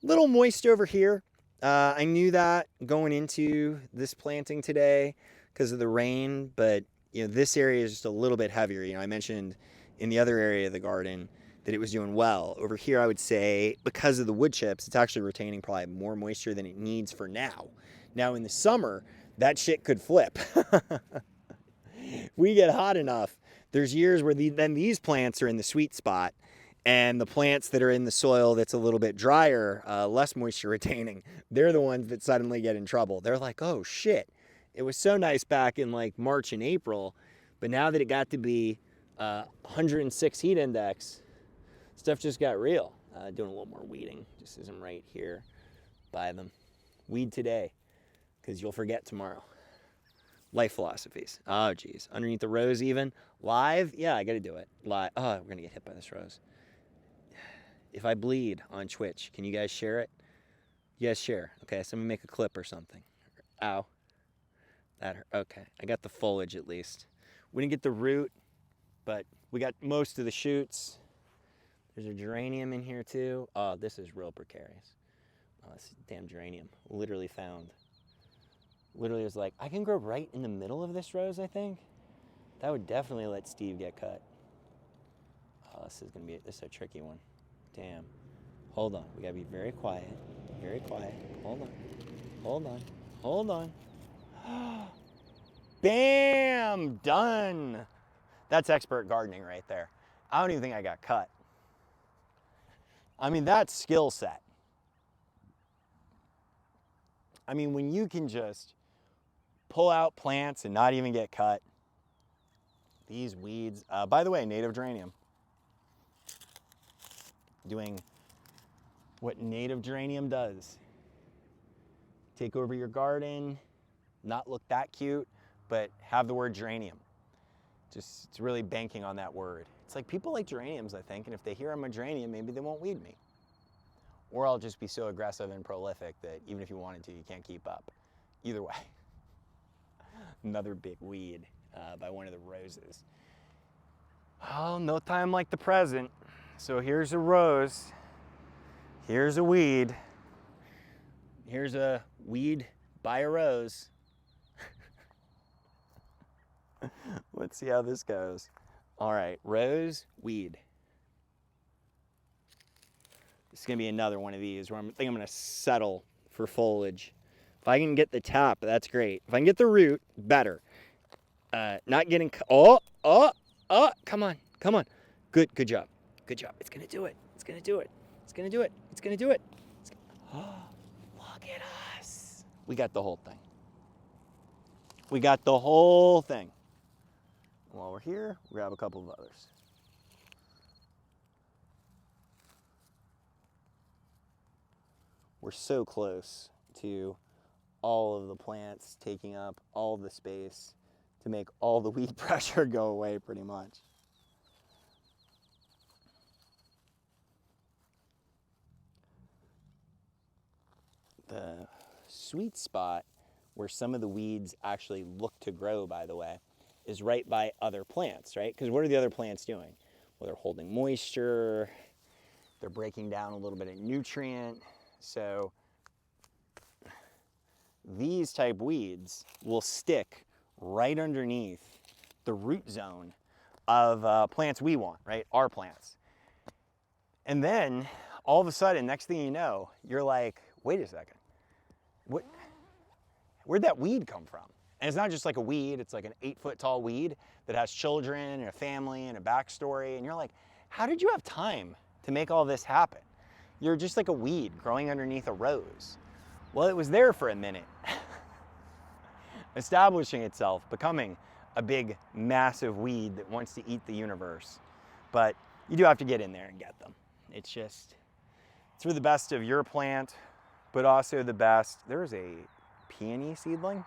Speaker 1: Little moist over here. I knew that going into this planting today because of the rain, but this area is just a little bit heavier. I mentioned in the other area of the garden that it was doing well. Over here, I would say because of the wood chips, it's actually retaining probably more moisture than it needs for now. Now in the summer, that shit could flip. If we get hot enough, there's years where then these plants are in the sweet spot, and the plants that are in the soil that's a little bit drier, less moisture retaining, they're the ones that suddenly get in trouble. They're like, oh shit, it was so nice back in like March and April, but now that it got to be 106 heat index, stuff just got real. Doing a little more weeding, just as I'm right here by them. Weed today, because you'll forget tomorrow. Life philosophies. Oh, geez. Underneath the rose even. Live? Yeah, I got to do it. Live. Oh, we're going to get hit by this rose. If I bleed on Twitch, can you guys share it? You guys share. Okay, so I'm going to make a clip or something. Ow. That hurt. Okay, I got the foliage at least. We didn't get the root, but we got most of the shoots. There's a geranium in here too. Oh, this is real precarious. Oh, this damn geranium. Literally found. Literally was like, I can grow right in the middle of this rose, I think. That would definitely let Steve get cut. Oh, this is a tricky one. Damn. Hold on, we gotta be very quiet. Very quiet. Hold on. Bam! Done! That's expert gardening right there. I don't even think I got cut. I mean, that's skill set. I mean, when you can just pull out plants and not even get cut. These weeds, by the way, native geranium. Doing what native geranium does. Take over your garden, not look that cute, but have the word geranium. It's really banking on that word. It's like people like geraniums, I think, and if they hear I'm a geranium, maybe they won't weed me. Or I'll just be so aggressive and prolific that even if you wanted to, you can't keep up. Either way. Another big weed by one of the roses. Oh, no time like the present. So here's a rose. Here's a weed. Here's a weed by a rose. Let's see how this goes. All right, rose, weed. This is gonna be another one of these where I think I'm gonna settle for foliage. If I can get the top, that's great. If I can get the root, better. Not getting, come on. Good job. It's gonna do it. Look at us. We got the whole thing. While we're here, grab a couple of others. We're so close to all of the plants taking up all the space to make all the weed pressure go away pretty much. The sweet spot where some of the weeds actually look to grow, by the way, is right by other plants, right? Because what are the other plants doing? Well, they're holding moisture, they're breaking down a little bit of nutrient. So these type weeds will stick right underneath the root zone of plants we want, right? Our plants. And then all of a sudden, next thing you know, you're like, wait a second, where'd that weed come from? And it's not just like a weed, it's like an 8-foot tall weed that has children and a family and a backstory. And you're like, how did you have time to make all this happen? You're just like a weed growing underneath a rose. Well, it was there for a minute, establishing itself, becoming a big, massive weed that wants to eat the universe. But you do have to get in there and get them. It's for the best of your plant, but also the best. There's a peony seedling.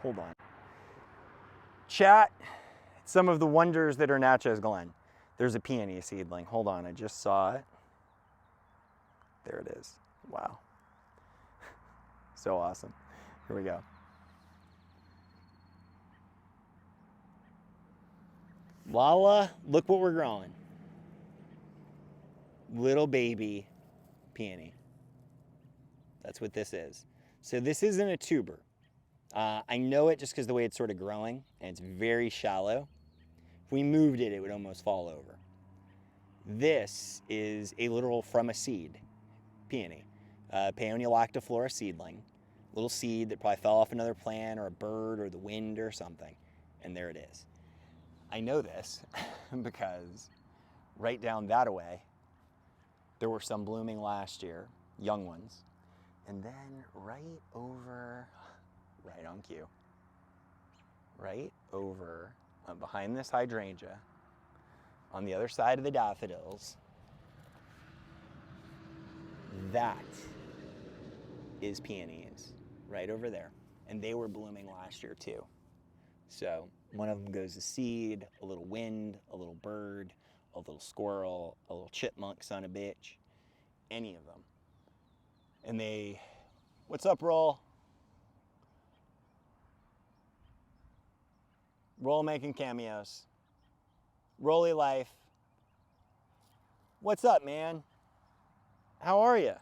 Speaker 1: Hold on. Chat, some of the wonders that are Natchez Glen. There's a peony seedling. Hold on, I just saw it. There it is. Wow. So awesome. Here we go. Lala, look what we're growing. Little baby peony. That's what this is. So this isn't a tuber. I know it just because the way it's sort of growing, and it's very shallow. If we moved it, it would almost fall over. This is a literal from a seed peony, Paeonia lactiflora seedling. Little seed that probably fell off another plant or a bird or the wind or something, and there it is. I know this because right down that way, there were some blooming last year, young ones, and then right over, right on cue, right over behind this hydrangea, on the other side of the daffodils, that is peonies right over there. And they were blooming last year too. So one of them goes to seed, a little wind, a little bird, a little squirrel, a little chipmunk son of a bitch, any of them. And they, what's up, Roll? Roll making cameos. Rolly life. What's up, man? How are you?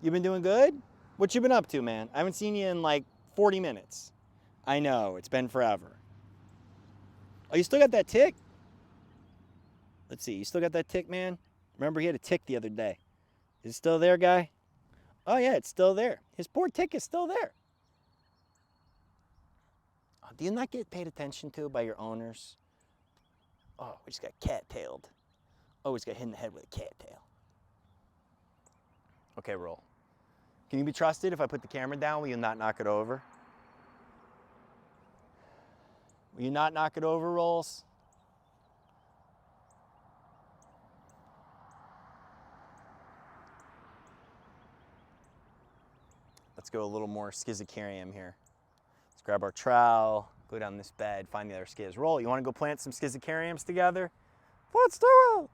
Speaker 1: You been doing good? What you been up to, man? I haven't seen you in like 40 minutes. I know, it's been forever. Oh, you still got that tick? Let's see, you still got that tick, man? Remember he had a tick the other day. Is it still there, guy? Oh yeah, it's still there. His poor tick is still there. Oh, do you not get paid attention to by your owners? Oh, we just got cat-tailed. Always got hit in the head with a cattail. Okay, Roll. Can you be trusted if I put the camera down? Will you not knock it over? Will you not knock it over, Rolls? Let's go a little more schizocarium here. Let's grab our trowel, go down this bed, find the other schiz. Roll, you want to go plant some schizocariums together? Let's do it!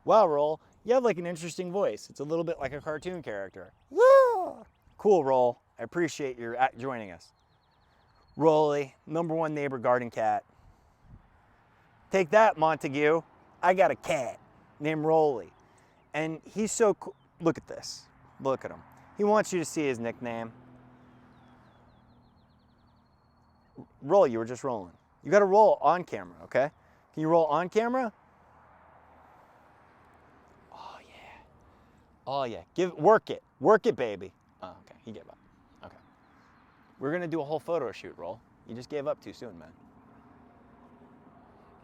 Speaker 1: Wow, Roll, you have like an interesting voice. It's a little bit like a cartoon character. Yeah! Cool, Roll. I appreciate your joining us. Rolly, #1 neighbor garden cat. Take that, Montague. I got a cat named Rolly. And he's so cool. Look at this. Look at him. He wants you to see his nickname. Roll, you were just rolling. You got to roll on camera, okay? Can you roll on camera? Oh, yeah. Oh, yeah. Work it, baby. Oh, okay. He gave up. Okay. We're going to do a whole photo shoot, Roll. You just gave up too soon, man.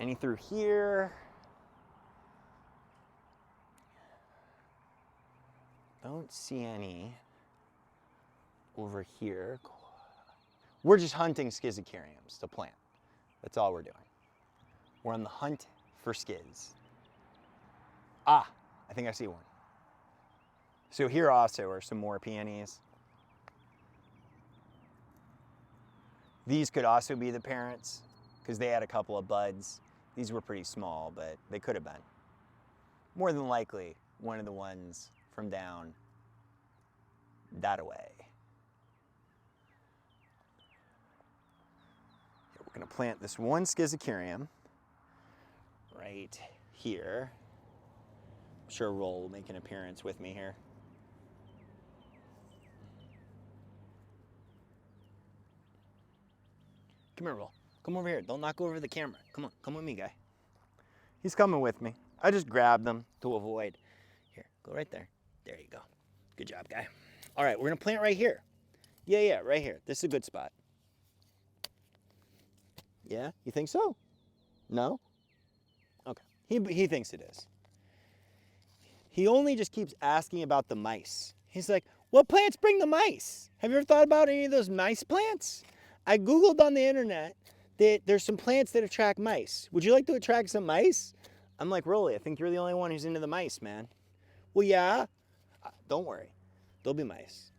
Speaker 1: Any through here? Don't see any over here. We're just hunting schizocariums to plant. That's all we're doing. We're on the hunt for schiz. Ah, I think I see one. So here also are some more peonies. These could also be the parents because they had a couple of buds. These were pretty small, but they could have been. More than likely, one of the ones from down that away. We're gonna plant this one Schizochyrium right here. I'm sure Roll will make an appearance with me here. Come here, Roll. Come over here. Don't knock over the camera. Come on, come with me, guy. He's coming with me. I just grabbed them to avoid. Here, go right there. There you go. Good job, guy. All right, we're gonna plant right here. Yeah, right here. This is a good spot. Yeah, you think so? No? Okay, he thinks it is. He only just keeps asking about the mice. He's like, what plants bring the mice? Have you ever thought about any of those mice plants? I Googled on the internet that there's some plants that attract mice. Would you like to attract some mice? I'm like, Rolly, I think you're the only one who's into the mice, man. Well, yeah. Don't worry. There'll be mice.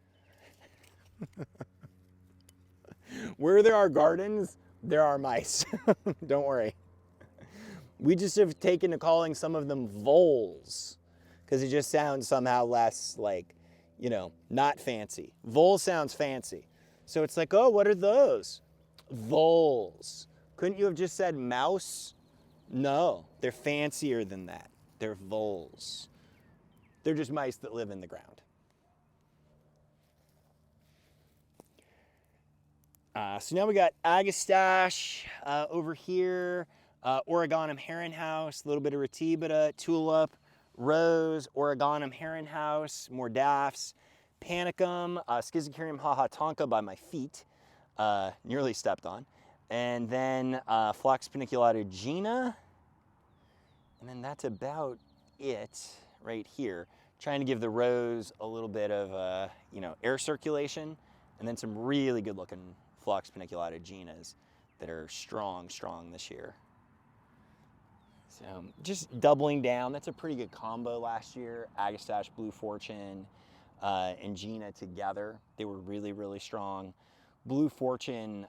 Speaker 1: Where there are gardens, there are mice. Don't worry. We just have taken to calling some of them voles because it just sounds somehow less like, you know, not fancy. Vole sounds fancy. So it's like, oh, what are those? Voles. Couldn't you have just said mouse? No, they're fancier than that. They're voles. They're just mice that live in the ground. So now we got Agastache over here, Oregonum Herrenhaus, a little bit of Ratibida, Tulip, Rose, Oregonum Herrenhaus, more Daffs, Panicum, Schizochyrium hahatonka by my feet, nearly stepped on, and then Phlox paniculata Gina, and then that's about it right here. Trying to give the rose a little bit of you know, air circulation, and then some really good looking Phlox paniculata Ginas that are strong this year. So just doubling down. That's a pretty good combo last year. Agastache, Blue Fortune, and Gina together. They were really strong. Blue Fortune,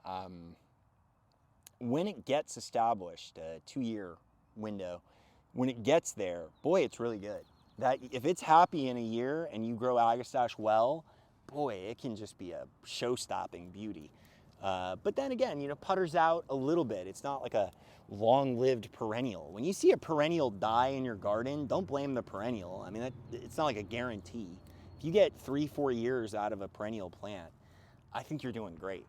Speaker 1: when it gets established, a 2-year window, when it gets there, boy, it's really good. That if it's happy in a year and you grow Agastache well, boy, it can just be a show-stopping beauty. But then again, you know, putters out a little bit. It's not like a long-lived perennial. When you see a perennial die in your garden, don't blame the perennial. I mean, it's not like a guarantee. If you get 3-4 years out of a perennial plant, I think you're doing great.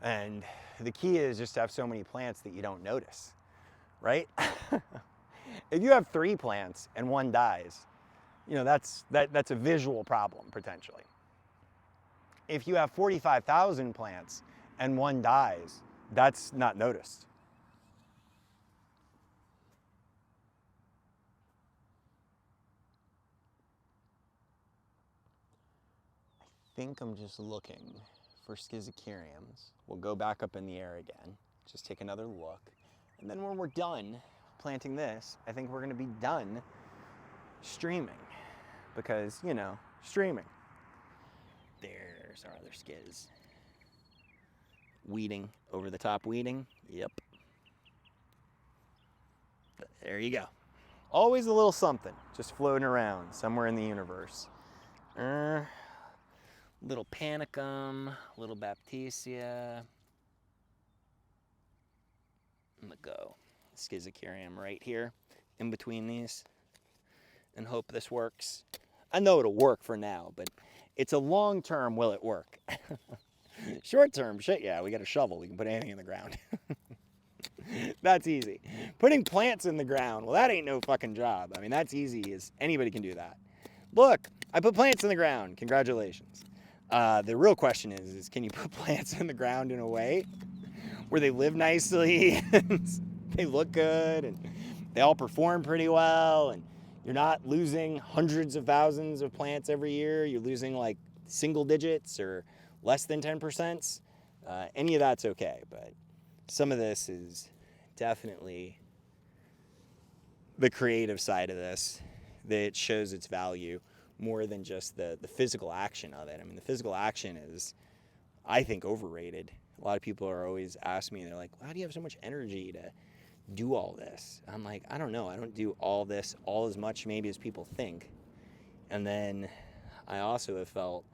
Speaker 1: And the key is just to have so many plants that you don't notice, right? If you have 3 plants and one dies, you know, that's a visual problem potentially. If you have 45,000 plants and one dies, that's not noticed. I think I'm just looking for Schizochyriums. We'll go back up in the air again, just take another look. And then when we're done planting this, I think we're gonna be done streaming because, you know, streaming. There's our other schiz. Weeding, over the top weeding, yep. There you go. Always a little something, just floating around somewhere in the universe. Little Panicum, little Baptisia. I'm gonna go Schizochyrium right here, in between these, and hope this works. I know it'll work for now, but it's a long-term, will it work? Short-term, shit, yeah, we got a shovel. We can put anything in the ground. That's easy. Putting plants in the ground, well, that ain't no fucking job. I mean, that's easy as anybody can do that. Look, I put plants in the ground. Congratulations. The real question is can you put plants in the ground in a way where they live nicely and they look good and they all perform pretty well and you're not losing hundreds of thousands of plants every year. You're losing like single digits or less than 10%. Any of that's okay, but some of this is definitely the creative side of this that shows its value more than just the physical action of it. I mean, the physical action is, I think, overrated. A lot of people are always asking me, they're like, how do you have so much energy to do all this? I'm like, I don't know. I don't do all this all as much maybe as people think. And then I also have felt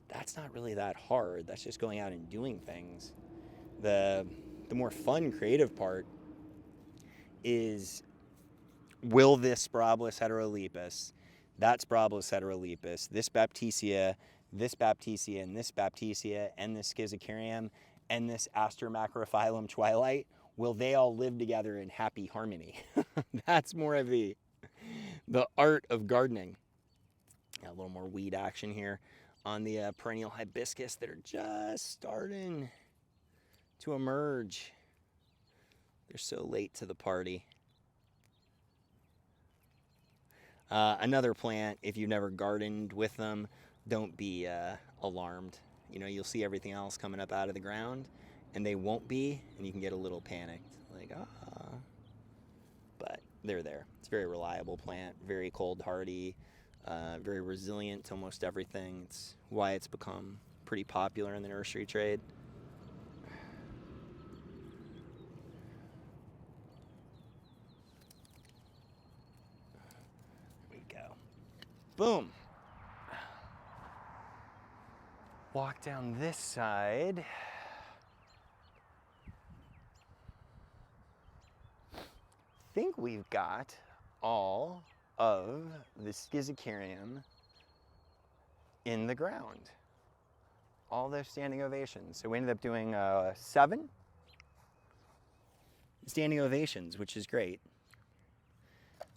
Speaker 1: that's not really that hard. That's just going out and doing things. The more fun, creative part is, will this Sprobolus heterolepis, that Sprobolus heterolepis, this Baptisia, and this Baptisia, and this Schizocarium, and this Astromacrophyllum twilight, will they all live together in happy harmony? That's more of the art of gardening. Got a little more weed action here on the perennial hibiscus that are just starting to emerge. They're so late to the party. Another plant, if you've never gardened with them, don't be alarmed. You know, you'll see everything else coming up out of the ground, and they won't be, and you can get a little panicked. Like, but they're there. It's a very reliable plant, very cold hardy, very resilient to almost everything. It's why it's become pretty popular in the nursery trade. There we go. Boom. Walk down this side. I think we've got all of the Schizocarium in the ground. All those standing ovations. So we ended up doing 7 standing ovations, which is great.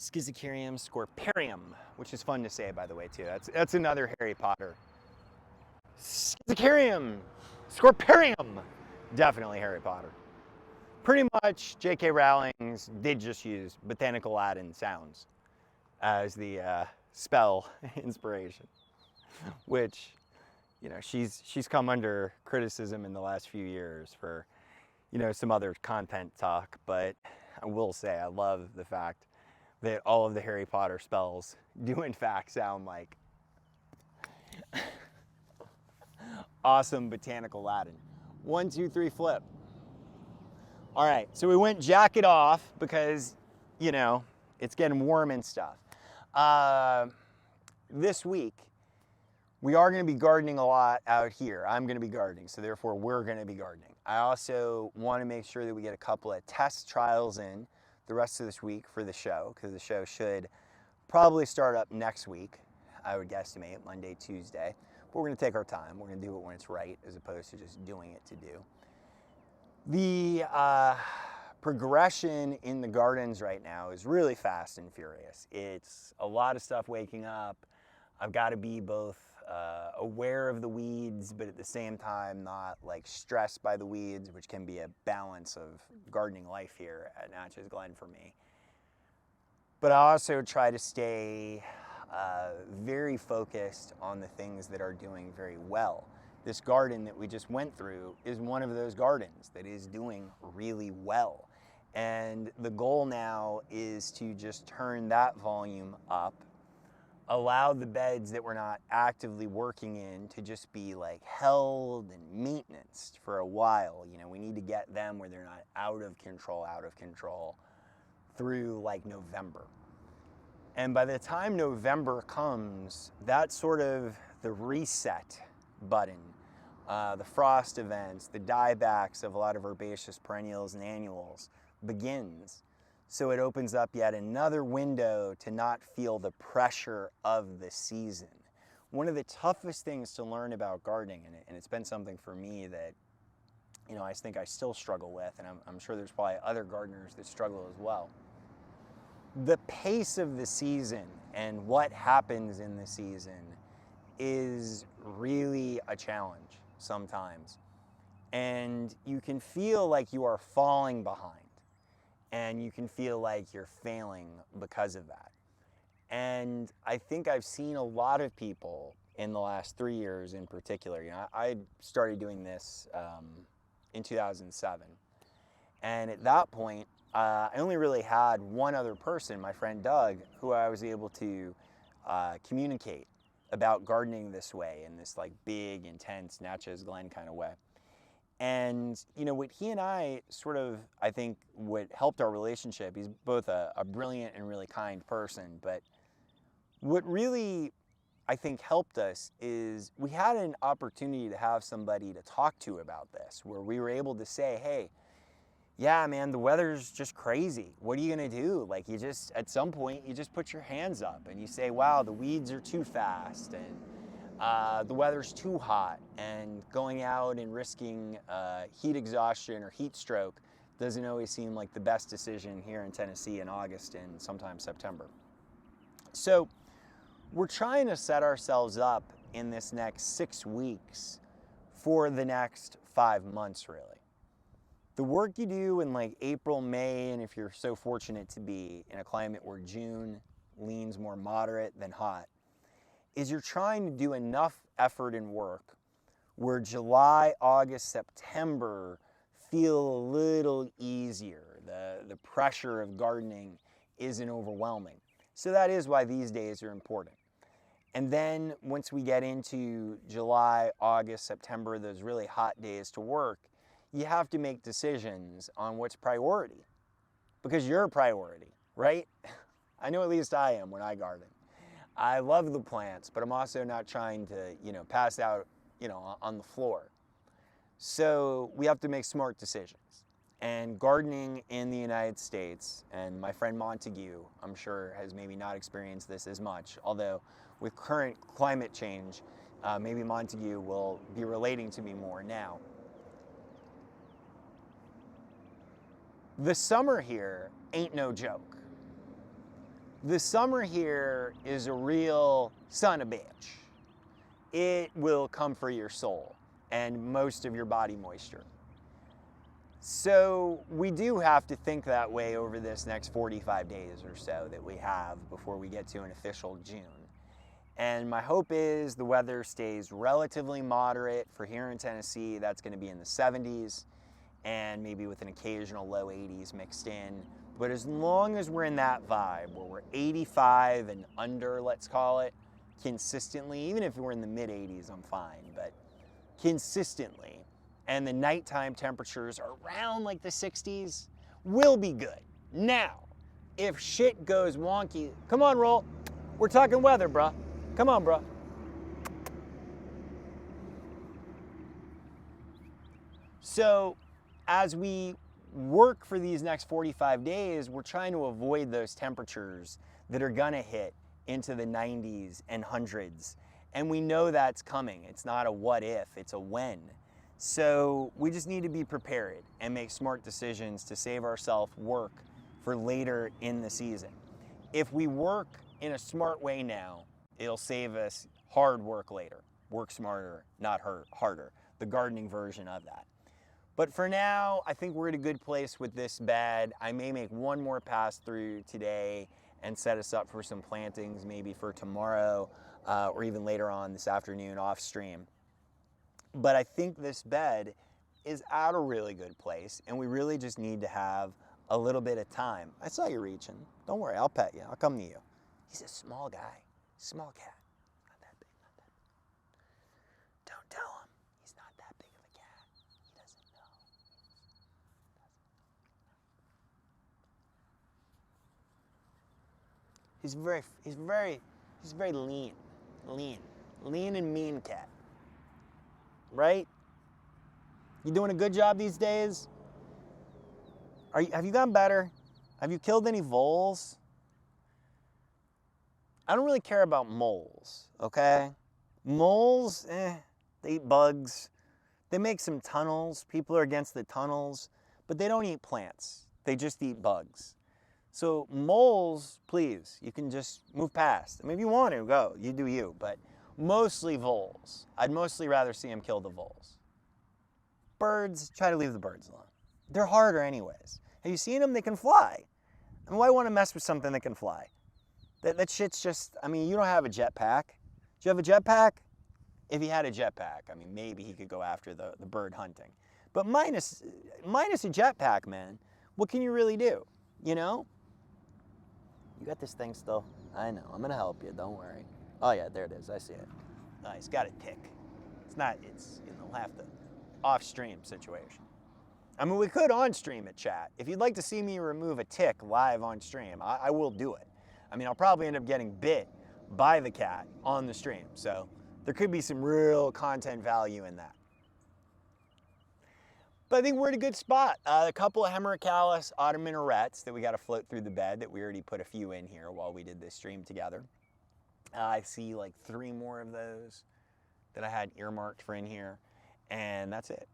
Speaker 1: Schizocarium scorparium, which is fun to say, by the way, too. That's another Harry Potter. Schizocarium scorparium, definitely Harry Potter. Pretty much J.K. Rowling's did just use botanical Latin sounds as the spell inspiration, which, you know, she's come under criticism in the last few years for, you know, some other content talk, but I will say I love the fact that all of the Harry Potter spells do in fact sound like awesome botanical Latin. 1, 2, 3, flip. All right, so we went jacket off because, you know, it's getting warm and stuff. This week, we are going to be gardening a lot out here. I'm going to be gardening, so therefore we're going to be gardening. I also want to make sure that we get a couple of test trials in the rest of this week for the show, because the show should probably start up next week, I would guesstimate, Monday, Tuesday. But we're going to take our time. We're going to do it when it's right, as opposed to just doing it to do. The progression in the gardens right now is really fast and furious. It's a lot of stuff waking up. I've got to be both aware of the weeds, but at the same time not like stressed by the weeds, which can be a balance of gardening life here at Natchez Glen for me. But I also try to stay very focused on the things that are doing very well. This garden that we just went through is one of those gardens that is doing really well. And the goal now is to just turn that volume up, allow the beds that we're not actively working in to just be like held and maintenanced for a while. You know, we need to get them where they're not out of control through like November. And by the time November comes, that's sort of the reset button. The frost events, the diebacks of a lot of herbaceous perennials and annuals begins. So it opens up yet another window to not feel the pressure of the season. One of the toughest things to learn about gardening, and it's been something for me that, you know, I think I still struggle with, and I'm sure there's probably other gardeners that struggle as well. The pace of the season and what happens in the season is really a challenge sometimes. And you can feel like you are falling behind, and you can feel like you're failing because of that. And I think I've seen a lot of people in the last 3 years in particular. You know, I started doing this in 2007. And at that point, I only really had one other person, my friend Doug, who I was able to communicate about gardening this way, in this like big, intense Natchez Glen kind of way. And, you know, what he and I sort of, I think what helped our relationship, he's both a brilliant and really kind person, but what really I think helped us is we had an opportunity to have somebody to talk to about this, where we were able to say, hey, yeah, man, the weather's just crazy. What are you gonna do? Like, you just, at some point, you just put your hands up and you say, wow, the weeds are too fast, and the weather's too hot, and going out and risking heat exhaustion or heat stroke doesn't always seem like the best decision here in Tennessee in August and sometimes September. So we're trying to set ourselves up in this next 6 weeks for the next 5 months, really. The work you do in like April, May, and if you're so fortunate to be in a climate where June leans more moderate than hot, is you're trying to do enough effort and work where July, August, September feel a little easier. The pressure of gardening isn't overwhelming. So that is why these days are important. And then once we get into July, August, September, those really hot days to work, you have to make decisions on what's priority, because you're a priority, right? I know at least I am when I garden. I love the plants, but I'm also not trying to, pass out, on the floor. So we have to make smart decisions. And gardening in the United States, and my friend Montague, I'm sure, has maybe not experienced this as much, although with current climate change, maybe Montague will be relating to me more now. The summer here ain't no joke. The summer here is a real son of a bitch. It will come for your soul and most of your body moisture. So we do have to think that way over this next 45 days or so that we have before we get to an official June. And my hope is the weather stays relatively moderate. For here in Tennessee, that's going to be in the 70s and maybe with an occasional low 80s mixed in. But as long as we're in that vibe where we're 85 and under, let's call it, consistently, even if we're in the mid 80s, I'm fine, but consistently, and the nighttime temperatures are around like the 60s, we'll be good. Now, if shit goes wonky, come on, roll. We're talking weather, bruh. Come on, bruh. So, as we work for these next 45 days, we're trying to avoid those temperatures that are gonna hit into the 90s and hundreds. And we know that's coming. It's not a what if, it's a when. So we just need to be prepared and make smart decisions to save ourselves work for later in the season. If we work in a smart way now, it'll save us hard work later. Work smarter, not harder. The gardening version of that. But for now, I think we're at a good place with this bed. I may make one more pass through today and set us up for some plantings maybe for tomorrow or even later on this afternoon off stream. But I think this bed is at a really good place, and we really just need to have a little bit of time. I saw you reaching. Don't worry, I'll pet you. I'll come to you. He's a small guy, small cat. Not that big, not that big. Don't tell him he's not that big of a cat. He doesn't know. He's very lean and mean cat. Right? You doing a good job these days? Have you gotten better? Have you killed any voles? I don't really care about moles, okay? Moles, they eat bugs. They make some tunnels. People are against the tunnels, but they don't eat plants. They just eat bugs. So moles, please, you can just move past. I mean, if you want to, go. You do you, but mostly voles. I'd mostly rather see them kill the voles. Birds, try to leave the birds alone. They're harder anyways. Have you seen them? They can fly. I mean, why want to mess with something that can fly? That shit's just, I mean, you don't have a jetpack. Do you have a jetpack? If he had a jetpack, I mean, maybe he could go after the bird hunting. But minus a jetpack, man, what can you really do? You know? You got this thing still? I know, I'm gonna help you, don't worry. Oh yeah, there it is, I see it. He's got a tick. It's have to off-stream situation. I mean, we could on-stream it, chat. If you'd like to see me remove a tick live on stream, I will do it. I mean, I'll probably end up getting bit by the cat on the stream. So there could be some real content value in that. But I think we're in a good spot. A couple of Hemeracalis autumn minarets that we got to float through the bed that we already put a few in here while we did this stream together. I see like 3 more of those that I had earmarked for in here, and that's it.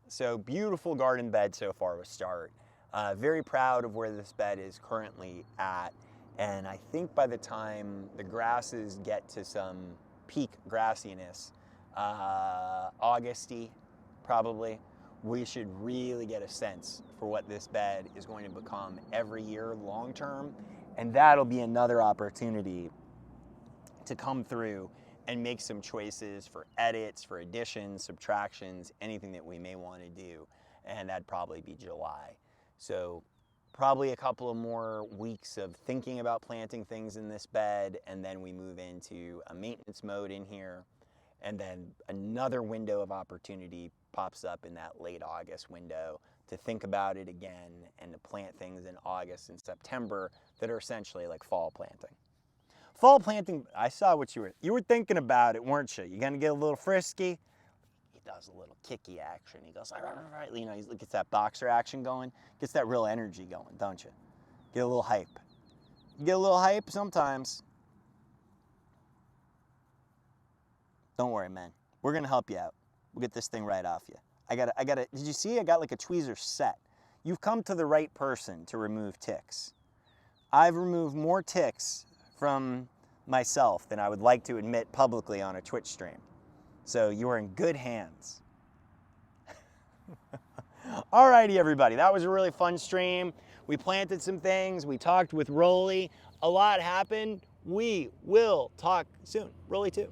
Speaker 1: So beautiful garden bed so far to start. Very proud of where this bed is currently at, and I think by the time the grasses get to some peak grassiness, Augusty probably, we should really get a sense for what this bed is going to become every year long term, and that'll be another opportunity to come through and make some choices for edits, for additions, subtractions, anything that we may want to do, and that'd probably be July. So probably a couple of more weeks of thinking about planting things in this bed, and then we move into a maintenance mode in here, and then another window of opportunity pops up in that late August window to think about it again and to plant things in August and September that are essentially like fall planting. Fall planting, I saw what you were thinking about it, weren't you? You're gonna get a little frisky. He does a little kicky action. He goes, you know, he gets that boxer action going, gets that real energy going, don't you? Get a little hype. You get a little hype sometimes. Don't worry, man. We're gonna help you out. We'll get this thing right off you. I gotta, did you see? I got like a tweezer set. You've come to the right person to remove ticks. I've removed more ticks from myself than I would like to admit publicly on a Twitch stream. So you are in good hands. Alrighty, everybody. That was a really fun stream. We planted some things. We talked with Rolly. A lot happened. We will talk soon. Rolly too.